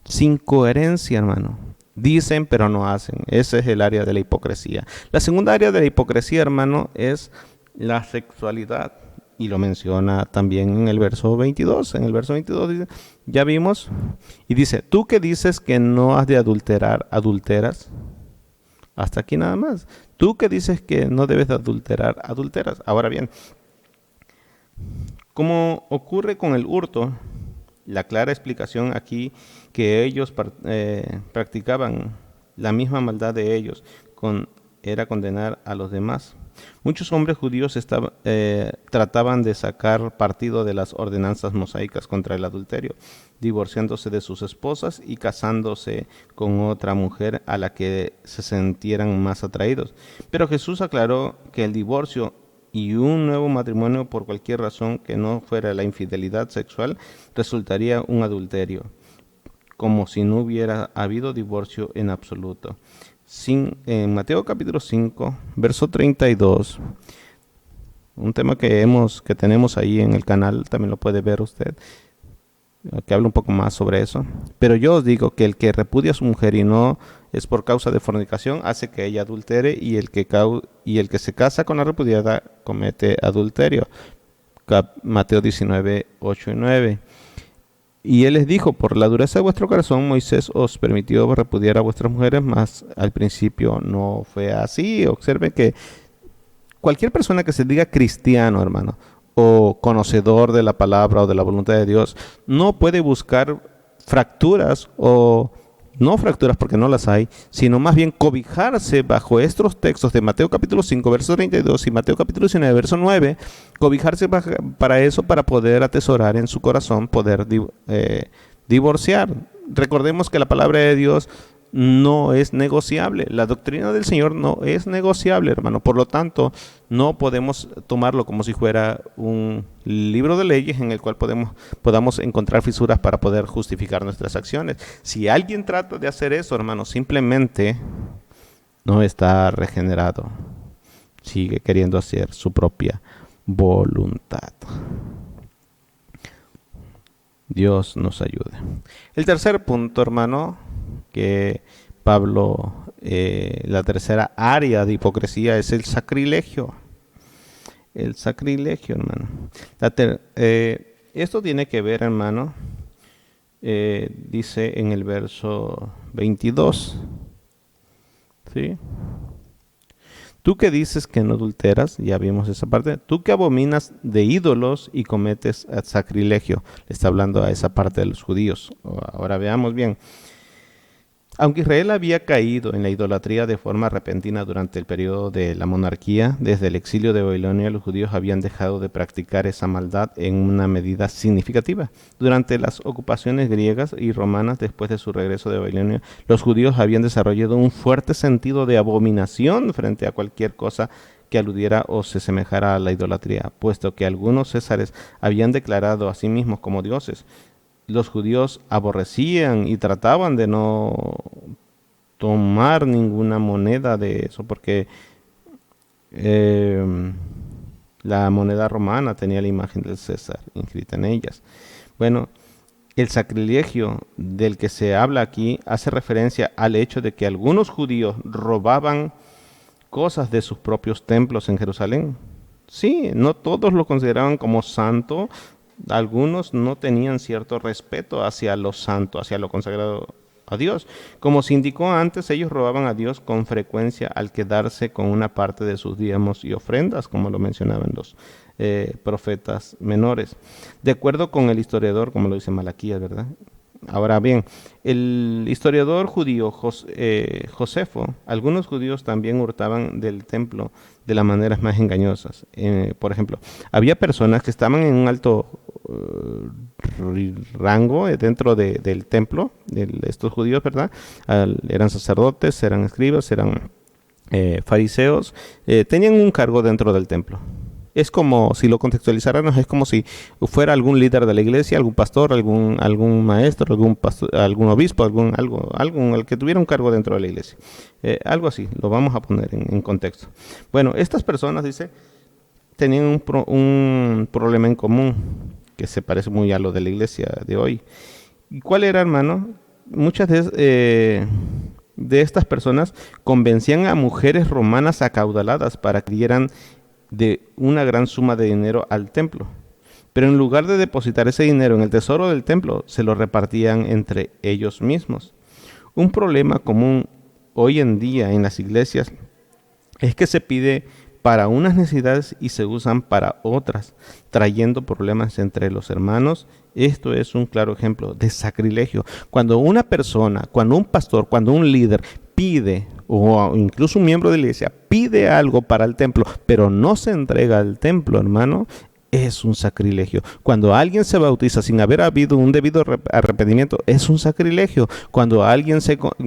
Sin coherencia, hermano. Dicen, pero no hacen. Ese es el área de la hipocresía. La segunda área de la hipocresía, hermano, es la sexualidad. Y lo menciona también en el verso 22. En el verso 22 dice, ya vimos, y dice, tú que dices que no has de adulterar, adulteras. Hasta aquí nada más. Tú que dices que no debes de adulterar, adulteras. Ahora bien, como ocurre con el hurto, la clara explicación aquí que ellos practicaban la misma maldad de ellos era condenar a los demás. Muchos hombres judíos trataban de sacar partido de las ordenanzas mosaicas contra el adulterio, divorciándose de sus esposas y casándose con otra mujer a la que se sintieran más atraídos. Pero Jesús aclaró que el divorcio y un nuevo matrimonio por cualquier razón que no fuera la infidelidad sexual resultaría un adulterio, como si no hubiera habido divorcio en absoluto. En Mateo capítulo 5, verso 32, un tema que tenemos ahí en el canal, también lo puede ver usted, que habla un poco más sobre eso. Pero yo os digo que el que repudia a su mujer y no es por causa de fornicación, hace que ella adultere, y el que se casa con la repudiada comete adulterio. Mateo 19, 8 y 9. Y él les dijo, por la dureza de vuestro corazón, Moisés os permitió repudiar a vuestras mujeres, mas al principio no fue así. Observen que cualquier persona que se diga cristiano, hermano, o conocedor de la palabra o de la voluntad de Dios, no puede buscar fracturas, o no fracturas porque no las hay, sino más bien cobijarse bajo estos textos de Mateo capítulo 5, verso 32 y Mateo capítulo 19, verso 9, cobijarse para eso, para poder atesorar en su corazón, poder divorciar. Recordemos que la palabra de Dios no es negociable. La doctrina del Señor no es negociable, hermano. Por lo tanto, no podemos tomarlo como si fuera un libro de leyes en el cual podamos encontrar fisuras para poder justificar nuestras acciones. Si alguien trata de hacer eso, hermano, simplemente no está regenerado. Sigue queriendo hacer su propia voluntad. Dios nos ayude. El tercer punto, hermano, que Pablo, la tercera área de hipocresía es el sacrilegio. El sacrilegio, hermano. Esto tiene que ver, hermano, dice en el verso 22. ¿Sí? Tú que dices que no adulteras, ya vimos esa parte. Tú que abominas de ídolos y cometes sacrilegio. Le está hablando a esa parte de los judíos. Ahora veamos bien. Aunque Israel había caído en la idolatría de forma repentina durante el periodo de la monarquía, desde el exilio de Babilonia los judíos habían dejado de practicar esa maldad en una medida significativa. Durante las ocupaciones griegas y romanas después de su regreso de Babilonia, los judíos habían desarrollado un fuerte sentido de abominación frente a cualquier cosa que aludiera o se semejara a la idolatría, puesto que algunos césares habían declarado a sí mismos como dioses. Los judíos aborrecían y trataban de no tomar ninguna moneda de eso, porque la moneda romana tenía la imagen del César inscrita en ellas. Bueno, el sacrilegio del que se habla aquí hace referencia al hecho de que algunos judíos robaban cosas de sus propios templos en Jerusalén. Sí, no todos lo consideraban como santo. Algunos no tenían cierto respeto hacia lo santo, hacia lo consagrado a Dios. Como se indicó antes, ellos robaban a Dios con frecuencia al quedarse con una parte de sus diezmos y ofrendas, como lo mencionaban los profetas menores. De acuerdo con el historiador, como lo dice Malaquías, ¿verdad? Ahora bien, el historiador judío Josefo, algunos judíos también hurtaban del templo de las maneras más engañosas. Por ejemplo, había personas que estaban en un alto rango dentro del templo, estos judíos, ¿verdad? Eran sacerdotes, eran escribas, eran fariseos, tenían un cargo dentro del templo. Es como, si lo contextualizáramos, es como si fuera algún líder de la iglesia, algún pastor, algún maestro, algún obispo, algún el que tuviera un cargo dentro de la iglesia. Algo así, lo vamos a poner en contexto. Bueno, estas personas, dice, tenían un problema en común que se parece muy a lo de la iglesia de hoy. ¿Y cuál era, hermano? Muchas de estas personas convencían a mujeres romanas acaudaladas para que dieran de una gran suma de dinero al templo. Pero en lugar de depositar ese dinero en el tesoro del templo, se lo repartían entre ellos mismos. Un problema común hoy en día en las iglesias es que se pide para unas necesidades y se usan para otras, trayendo problemas entre los hermanos. Esto es un claro ejemplo de sacrilegio. Cuando una persona, cuando un pastor, cuando un líder pide, o incluso un miembro de la iglesia pide algo para el templo, pero no se entrega al templo, hermano, es un sacrilegio. Cuando alguien se bautiza sin haber habido un debido arrepentimiento, es un sacrilegio. Cuando alguien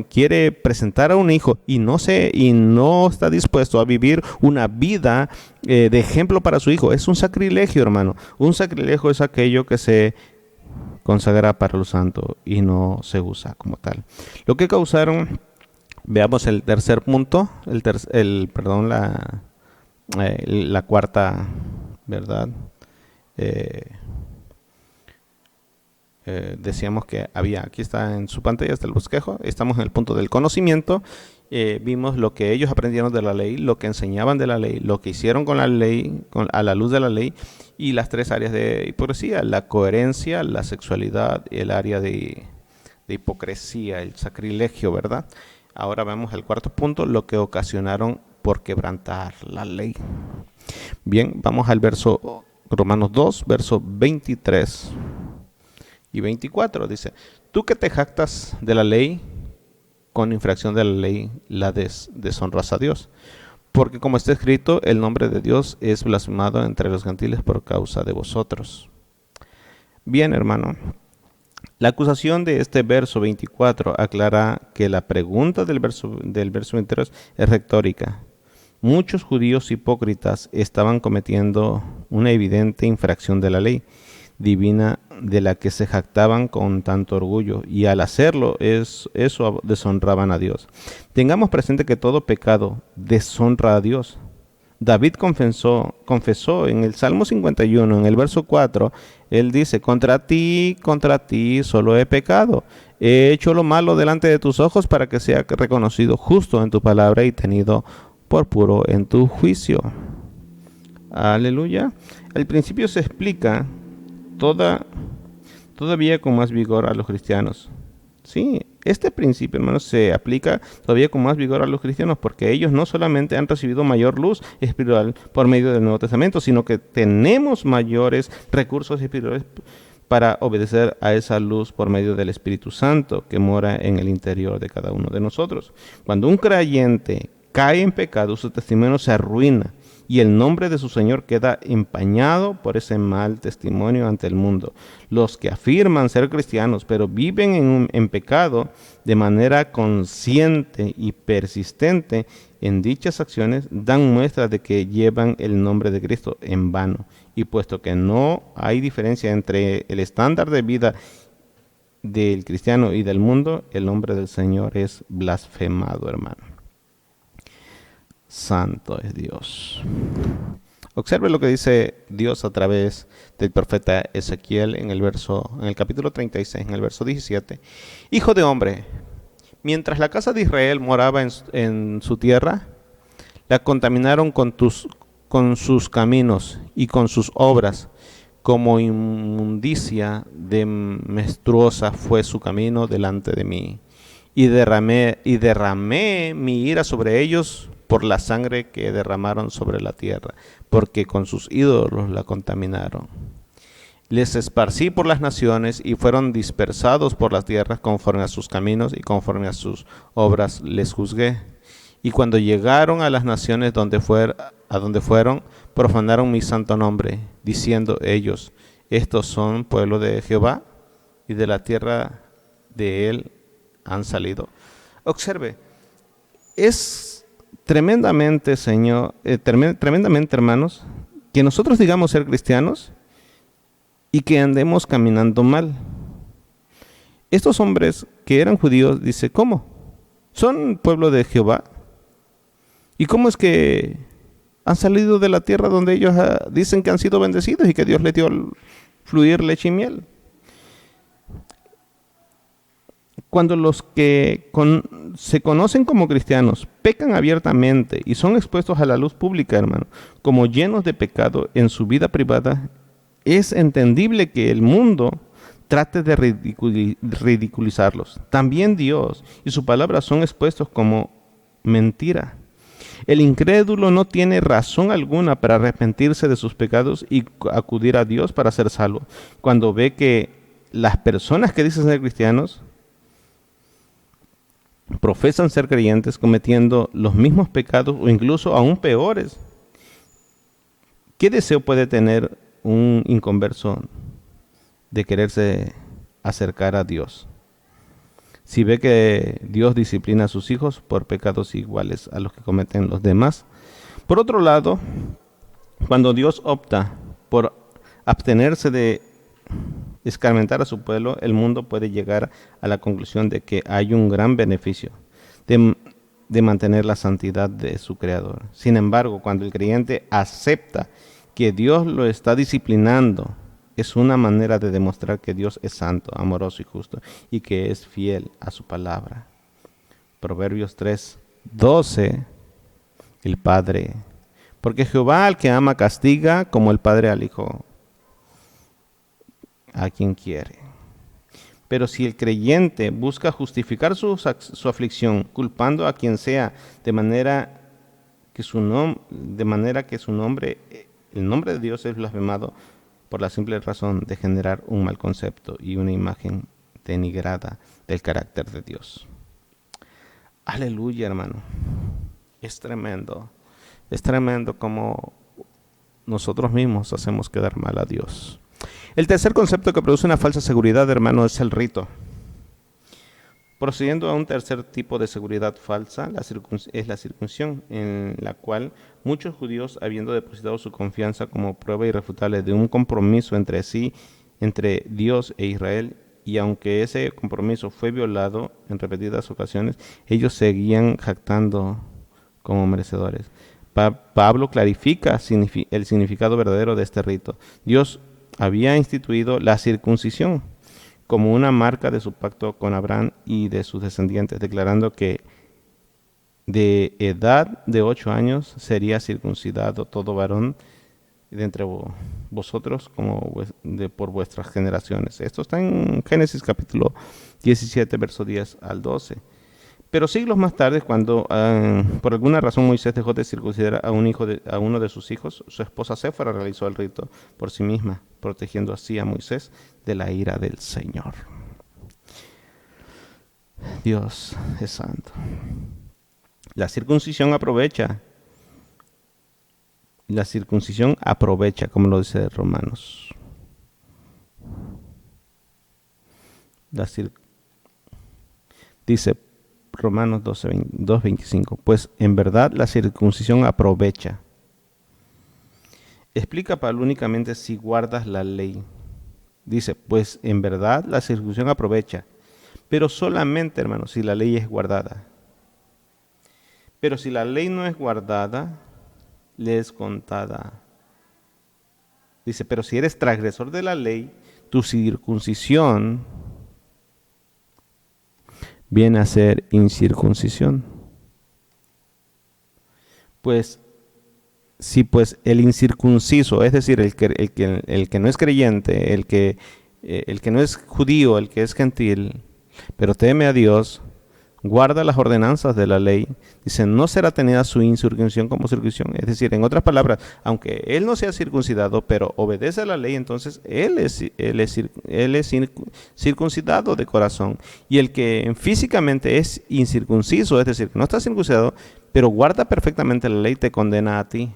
quiere presentar a un hijo y no está dispuesto a vivir una vida de ejemplo para su hijo, es un sacrilegio, hermano. Un sacrilegio es aquello que se consagra para lo santo y no se usa como tal. Lo que causaron, veamos el tercer punto, la cuarta, ¿verdad? Decíamos que había, aquí está en su pantalla, está el bosquejo, estamos en el punto del conocimiento. Vimos lo que ellos aprendieron de la ley, lo que enseñaban de la ley, lo que hicieron con la ley, a la luz de la ley, y las tres áreas de hipocresía: la coherencia, la sexualidad y el área de hipocresía, el sacrilegio, ¿verdad? Ahora vemos el cuarto punto, lo que ocasionaron por quebrantar la ley. Bien, vamos al verso Romanos 2, versos 23 y 24. Dice: tú que te jactas de la ley, con infracción de la ley la deshonras a Dios. Porque como está escrito, el nombre de Dios es blasfemado entre los gentiles por causa de vosotros. Bien, hermano. La acusación de este verso 24 aclara que la pregunta del verso 23 es retórica. Muchos judíos hipócritas estaban cometiendo una evidente infracción de la ley divina de la que se jactaban con tanto orgullo, y al hacerlo eso deshonraban a Dios. Tengamos presente que todo pecado deshonra a Dios. David confesó en el Salmo 51, en el verso 4, él dice: contra ti solo he pecado. He hecho lo malo delante de tus ojos para que sea reconocido justo en tu palabra y tenido por puro en tu juicio. Aleluya. Al principio se explica todavía con más vigor a los cristianos. Sí, este principio, hermanos, se aplica todavía con más vigor a los cristianos, porque ellos no solamente han recibido mayor luz espiritual por medio del Nuevo Testamento, sino que tenemos mayores recursos espirituales para obedecer a esa luz por medio del Espíritu Santo que mora en el interior de cada uno de nosotros. Cuando un creyente cae en pecado, su testimonio se arruina y el nombre de su Señor queda empañado por ese mal testimonio ante el mundo. Los que afirman ser cristianos, pero viven en pecado de manera consciente y persistente en dichas acciones, dan muestra de que llevan el nombre de Cristo en vano. Y puesto que no hay diferencia entre el estándar de vida del cristiano y del mundo, el nombre del Señor es blasfemado, hermano. Santo es Dios. Observe lo que dice Dios a través del profeta Ezequiel en el capítulo 36, en el verso 17. Hijo de hombre, mientras la casa de Israel moraba en su tierra, la contaminaron con sus caminos y con sus obras. Como inmundicia de menstruosa fue su camino delante de mí. Y derramé mi ira sobre ellos por la sangre que derramaron sobre la tierra, porque con sus ídolos la contaminaron. Les esparcí por las naciones y fueron dispersados por las tierras conforme a sus caminos y conforme a sus obras les juzgué. Y cuando llegaron a las naciones a donde fueron, profanaron mi santo nombre, diciendo ellos: estos son pueblo de Jehová, y de la tierra de él han salido. Observe, es tremendamente, hermanos, que nosotros digamos ser cristianos y que andemos caminando mal. Estos hombres que eran judíos, dice, ¿cómo? ¿Son pueblo de Jehová? ¿Y cómo es que han salido de la tierra donde ellos dicen que han sido bendecidos y que Dios les dio fluir leche y miel? Cuando los que se conocen como cristianos pecan abiertamente y son expuestos a la luz pública, hermano, como llenos de pecado en su vida privada, es entendible que el mundo trate de ridiculizarlos. También Dios y su palabra son expuestos como mentira. El incrédulo no tiene razón alguna para arrepentirse de sus pecados y acudir a Dios para ser salvo. Cuando ve que las personas que dicen ser cristianos profesan ser creyentes cometiendo los mismos pecados o incluso aún peores, ¿qué deseo puede tener un inconverso de quererse acercar a Dios? Si ve que Dios disciplina a sus hijos por pecados iguales a los que cometen los demás. Por otro lado, cuando Dios opta por abstenerse de escarmentar a su pueblo, el mundo puede llegar a la conclusión de que hay un gran beneficio de mantener la santidad de su Creador. Sin embargo, cuando el creyente acepta que Dios lo está disciplinando, es una manera de demostrar que Dios es santo, amoroso y justo, y que es fiel a su palabra. Proverbios 3:12, el Padre. Porque Jehová al que ama castiga, como el Padre al Hijo, a quien quiere. Pero si el creyente busca justificar su aflicción, culpando a quien sea, de manera que el nombre de Dios es blasfemado, por la simple razón de generar un mal concepto y una imagen denigrada del carácter de Dios. Aleluya, hermano. Es tremendo como nosotros mismos hacemos quedar mal a Dios. El tercer concepto que produce una falsa seguridad, hermano, es el rito. Procediendo a un tercer tipo de seguridad falsa, es la circuncisión, en la cual muchos judíos, habiendo depositado su confianza como prueba irrefutable de un compromiso entre Dios e Israel, y aunque ese compromiso fue violado en repetidas ocasiones, ellos seguían jactando como merecedores. Pablo clarifica el significado verdadero de este rito. Dios había instituido la circuncisión como una marca de su pacto con Abraham y de sus descendientes, declarando que de edad de 8 años sería circuncidado todo varón de entre vosotros por vuestras generaciones. Esto está en Génesis capítulo 17, verso 10 al 12. Pero siglos más tarde, cuando por alguna razón Moisés dejó de circuncidar a uno de sus hijos, su esposa Séfora realizó el rito por sí misma, protegiendo así a Moisés de la ira del Señor. Dios es santo. La circuncisión aprovecha, como lo dice Romanos. Dice Romanos 2:25, pues en verdad la circuncisión aprovecha. Explica Pablo únicamente si guardas la ley. Dice, pues en verdad la circuncisión aprovecha, pero solamente, hermano, si la ley es guardada. Pero si la ley no es guardada, le es contada. Dice, pero si eres transgresor de la ley, tu circuncisión viene a ser incircuncisión. Pues si pues el incircunciso, es decir, el que no es creyente, el que no es judío, el que es gentil, pero teme a Dios, guarda las ordenanzas de la ley, dice, no será tenida su incircuncisión como circuncisión. Es decir, en otras palabras, aunque él no sea circuncidado, pero obedece a la ley, entonces él es circuncidado de corazón. Y el que físicamente es incircunciso, es decir, que no está circuncidado, pero guarda perfectamente la ley, te condena a ti.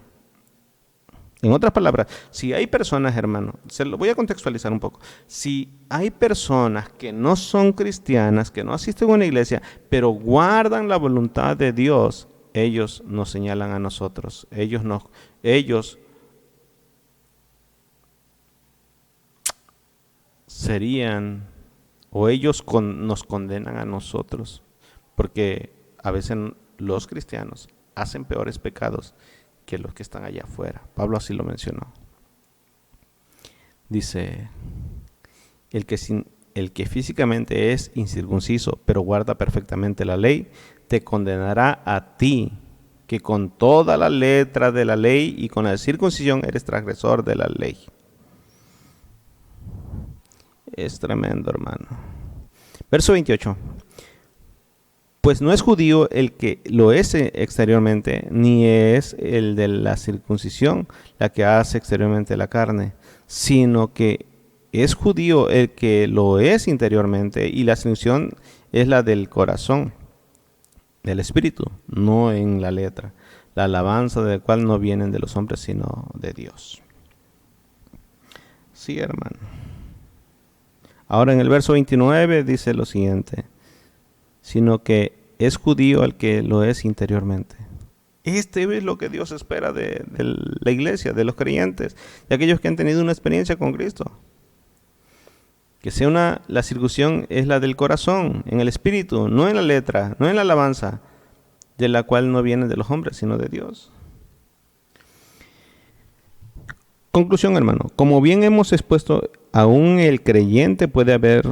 En otras palabras, si hay personas, hermano, se lo voy a contextualizar un poco. Si hay personas que no son cristianas, que no asisten a una iglesia, pero guardan la voluntad de Dios, ellos nos señalan a nosotros. Ellos serían, o ellos nos condenan a nosotros, porque a veces los cristianos hacen peores pecados que los que están allá afuera. Pablo así lo mencionó. Dice, el que el que físicamente es incircunciso, pero guarda perfectamente la ley, te condenará a ti, que con toda la letra de la ley y con la circuncisión eres transgresor de la ley. Es tremendo, hermano. Verso 28. Pues no es judío el que lo es exteriormente, ni es el de la circuncisión la que hace exteriormente la carne, sino que es judío el que lo es interiormente, y la circuncisión es la del corazón, del espíritu, no en la letra, la alabanza del cual no vienen de los hombres, sino de Dios. Sí, hermano. Ahora en el verso 29 dice lo siguiente, sino que es judío el que lo es interiormente. Este es lo que Dios espera de la iglesia, de los creyentes, de aquellos que han tenido una experiencia con Cristo. Que sea la circuncisión es la del corazón, en el espíritu, no en la letra, no en la alabanza, de la cual no viene de los hombres, sino de Dios. Conclusión, hermano. Como bien hemos expuesto, aún el creyente puede haber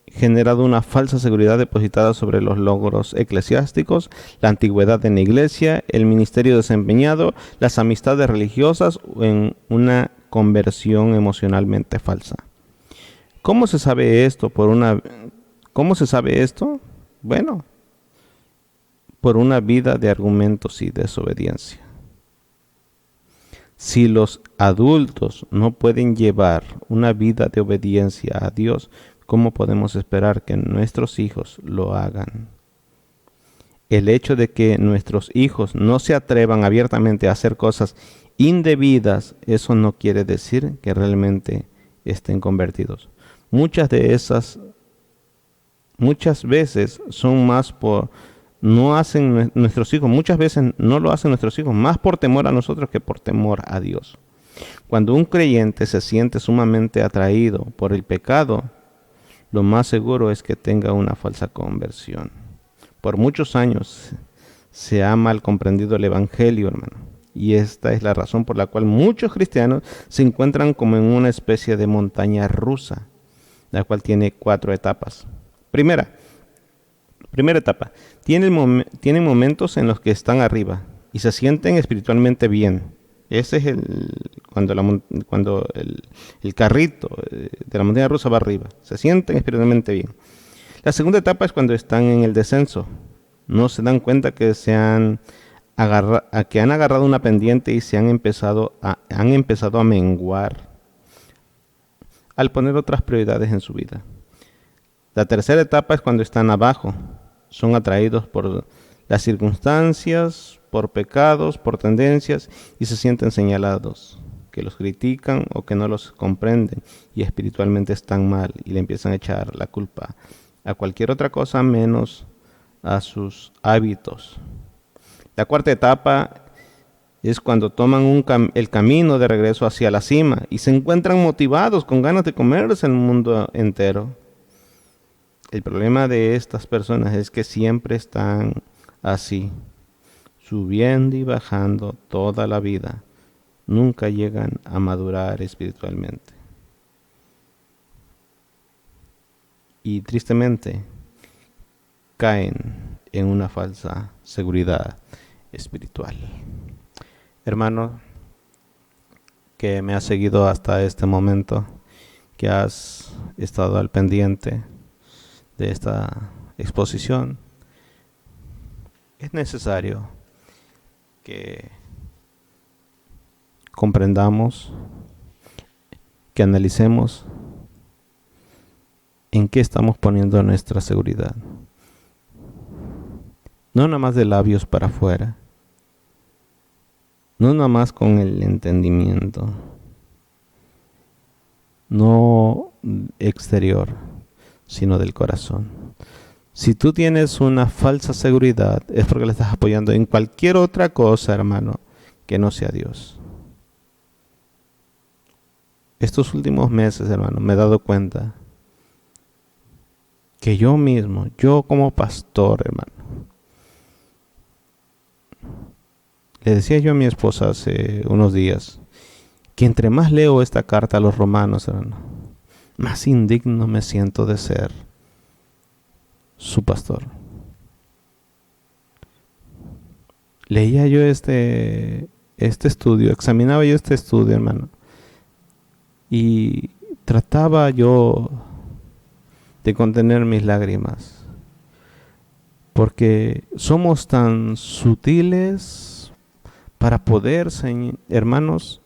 generado una falsa seguridad depositada sobre los logros eclesiásticos, la antigüedad en la iglesia, el ministerio desempeñado, las amistades religiosas o en una conversión emocionalmente falsa. ¿Cómo se sabe esto? ¿Cómo se sabe esto? Bueno, por una vida de argumentos y desobediencia. Si los adultos no pueden llevar una vida de obediencia a Dios, ¿cómo podemos esperar que nuestros hijos lo hagan? El hecho de que nuestros hijos no se atrevan abiertamente a hacer cosas indebidas, eso no quiere decir que realmente estén convertidos. Muchas veces son más por no hacen nuestros hijos, muchas veces no lo hacen nuestros hijos, más por temor a nosotros que por temor a Dios. Cuando un creyente se siente sumamente atraído por el pecado, lo más seguro es que tenga una falsa conversión. Por muchos años se ha mal comprendido el evangelio, hermano. Y esta es la razón por la cual muchos cristianos se encuentran como en una especie de montaña rusa, la cual tiene 4 etapas. Primera etapa, tienen momentos en los que están arriba y se sienten espiritualmente bien. Ese es cuando el carrito de la montaña rusa va arriba. Se sienten espiritualmente bien. La segunda etapa es cuando están en el descenso. No se dan cuenta que han agarrado una pendiente y han empezado a menguar al poner otras prioridades en su vida. La tercera etapa es cuando están abajo. Son atraídos por las circunstancias, por pecados, por tendencias y se sienten señalados, que los critican o que no los comprenden y espiritualmente están mal y le empiezan a echar la culpa a cualquier otra cosa menos a sus hábitos. La cuarta etapa es cuando toman el camino de regreso hacia la cima y se encuentran motivados con ganas de comerse el mundo entero. El problema de estas personas es que siempre están así, subiendo y bajando toda la vida. Nunca llegan a madurar espiritualmente. Y tristemente caen en una falsa seguridad espiritual. Hermano, que me has seguido hasta este momento, que has estado al pendiente de esta exposición, es necesario que comprendamos, que analicemos en qué estamos poniendo nuestra seguridad. No nada más de labios para afuera, no nada más con el entendimiento, no exterior, sino del corazón. Si tú tienes una falsa seguridad, es porque le estás apoyando en cualquier otra cosa, hermano, que no sea Dios. Estos últimos meses, hermano, me he dado cuenta que yo como pastor, hermano, le decía yo a mi esposa hace unos días que entre más leo esta carta a los romanos, hermano, más indigno me siento de ser su pastor. Leía yo este estudio, examinaba yo este estudio, hermano, y trataba yo de contener mis lágrimas, porque somos tan sutiles para poder, hermanos,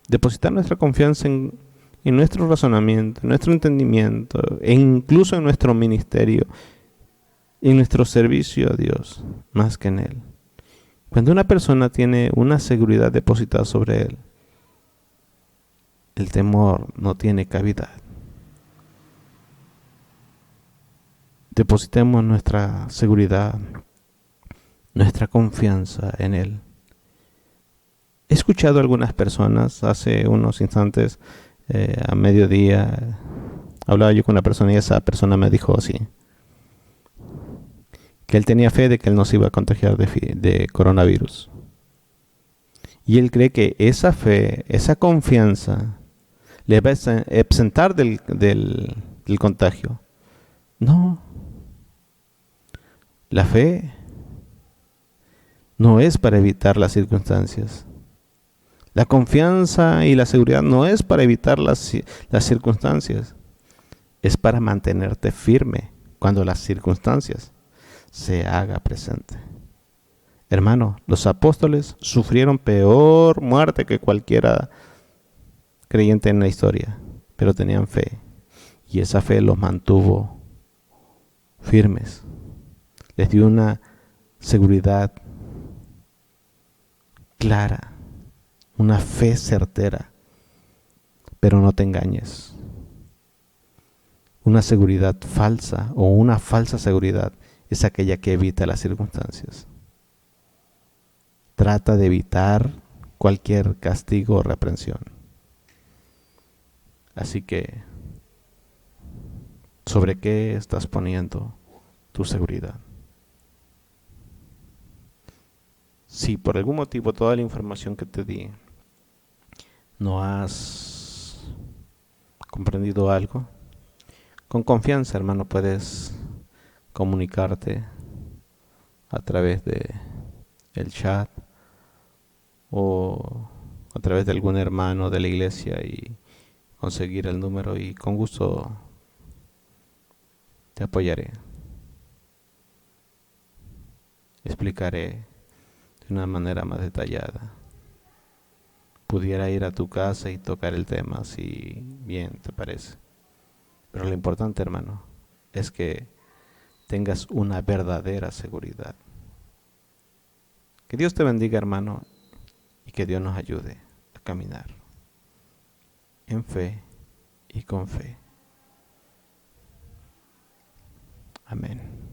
depositar nuestra confianza en nuestro razonamiento, en nuestro entendimiento, e incluso en nuestro ministerio, en nuestro servicio a Dios, más que en Él. Cuando una persona tiene una seguridad depositada sobre Él, el temor no tiene cavidad. Depositemos nuestra seguridad, nuestra confianza en Él. He escuchado a algunas personas hace unos instantes, a mediodía, hablaba yo con una persona y esa persona me dijo así, que él tenía fe de que él no se iba a contagiar de coronavirus. Y él cree que esa fe, esa confianza, le va a exentar del contagio. No, la fe no es para evitar las circunstancias. La confianza y la seguridad no es para evitar las circunstancias. Es para mantenerte firme cuando las circunstancias se haga presente. Hermano, los apóstoles sufrieron peor muerte que cualquiera creyente en la historia, pero tenían fe y esa fe los mantuvo firmes. Les dio una seguridad clara, una fe certera, pero no te engañes. Una seguridad falsa o una falsa seguridad es aquella que evita las circunstancias. Trata de evitar cualquier castigo o reprensión. Así que, ¿sobre qué estás poniendo tu seguridad? Si por algún motivo toda la información que te di no has comprendido algo, con confianza, hermano, puedes comunicarte a través de el chat o a través de algún hermano de la iglesia y conseguir el número y con gusto te apoyaré. Explicaré de una manera más detallada. Pudiera ir a tu casa y tocar el tema si bien te parece. Pero lo importante, hermano, es que tengas una verdadera seguridad. Que Dios te bendiga, hermano, y que Dios nos ayude a caminar en fe y con fe. Amén.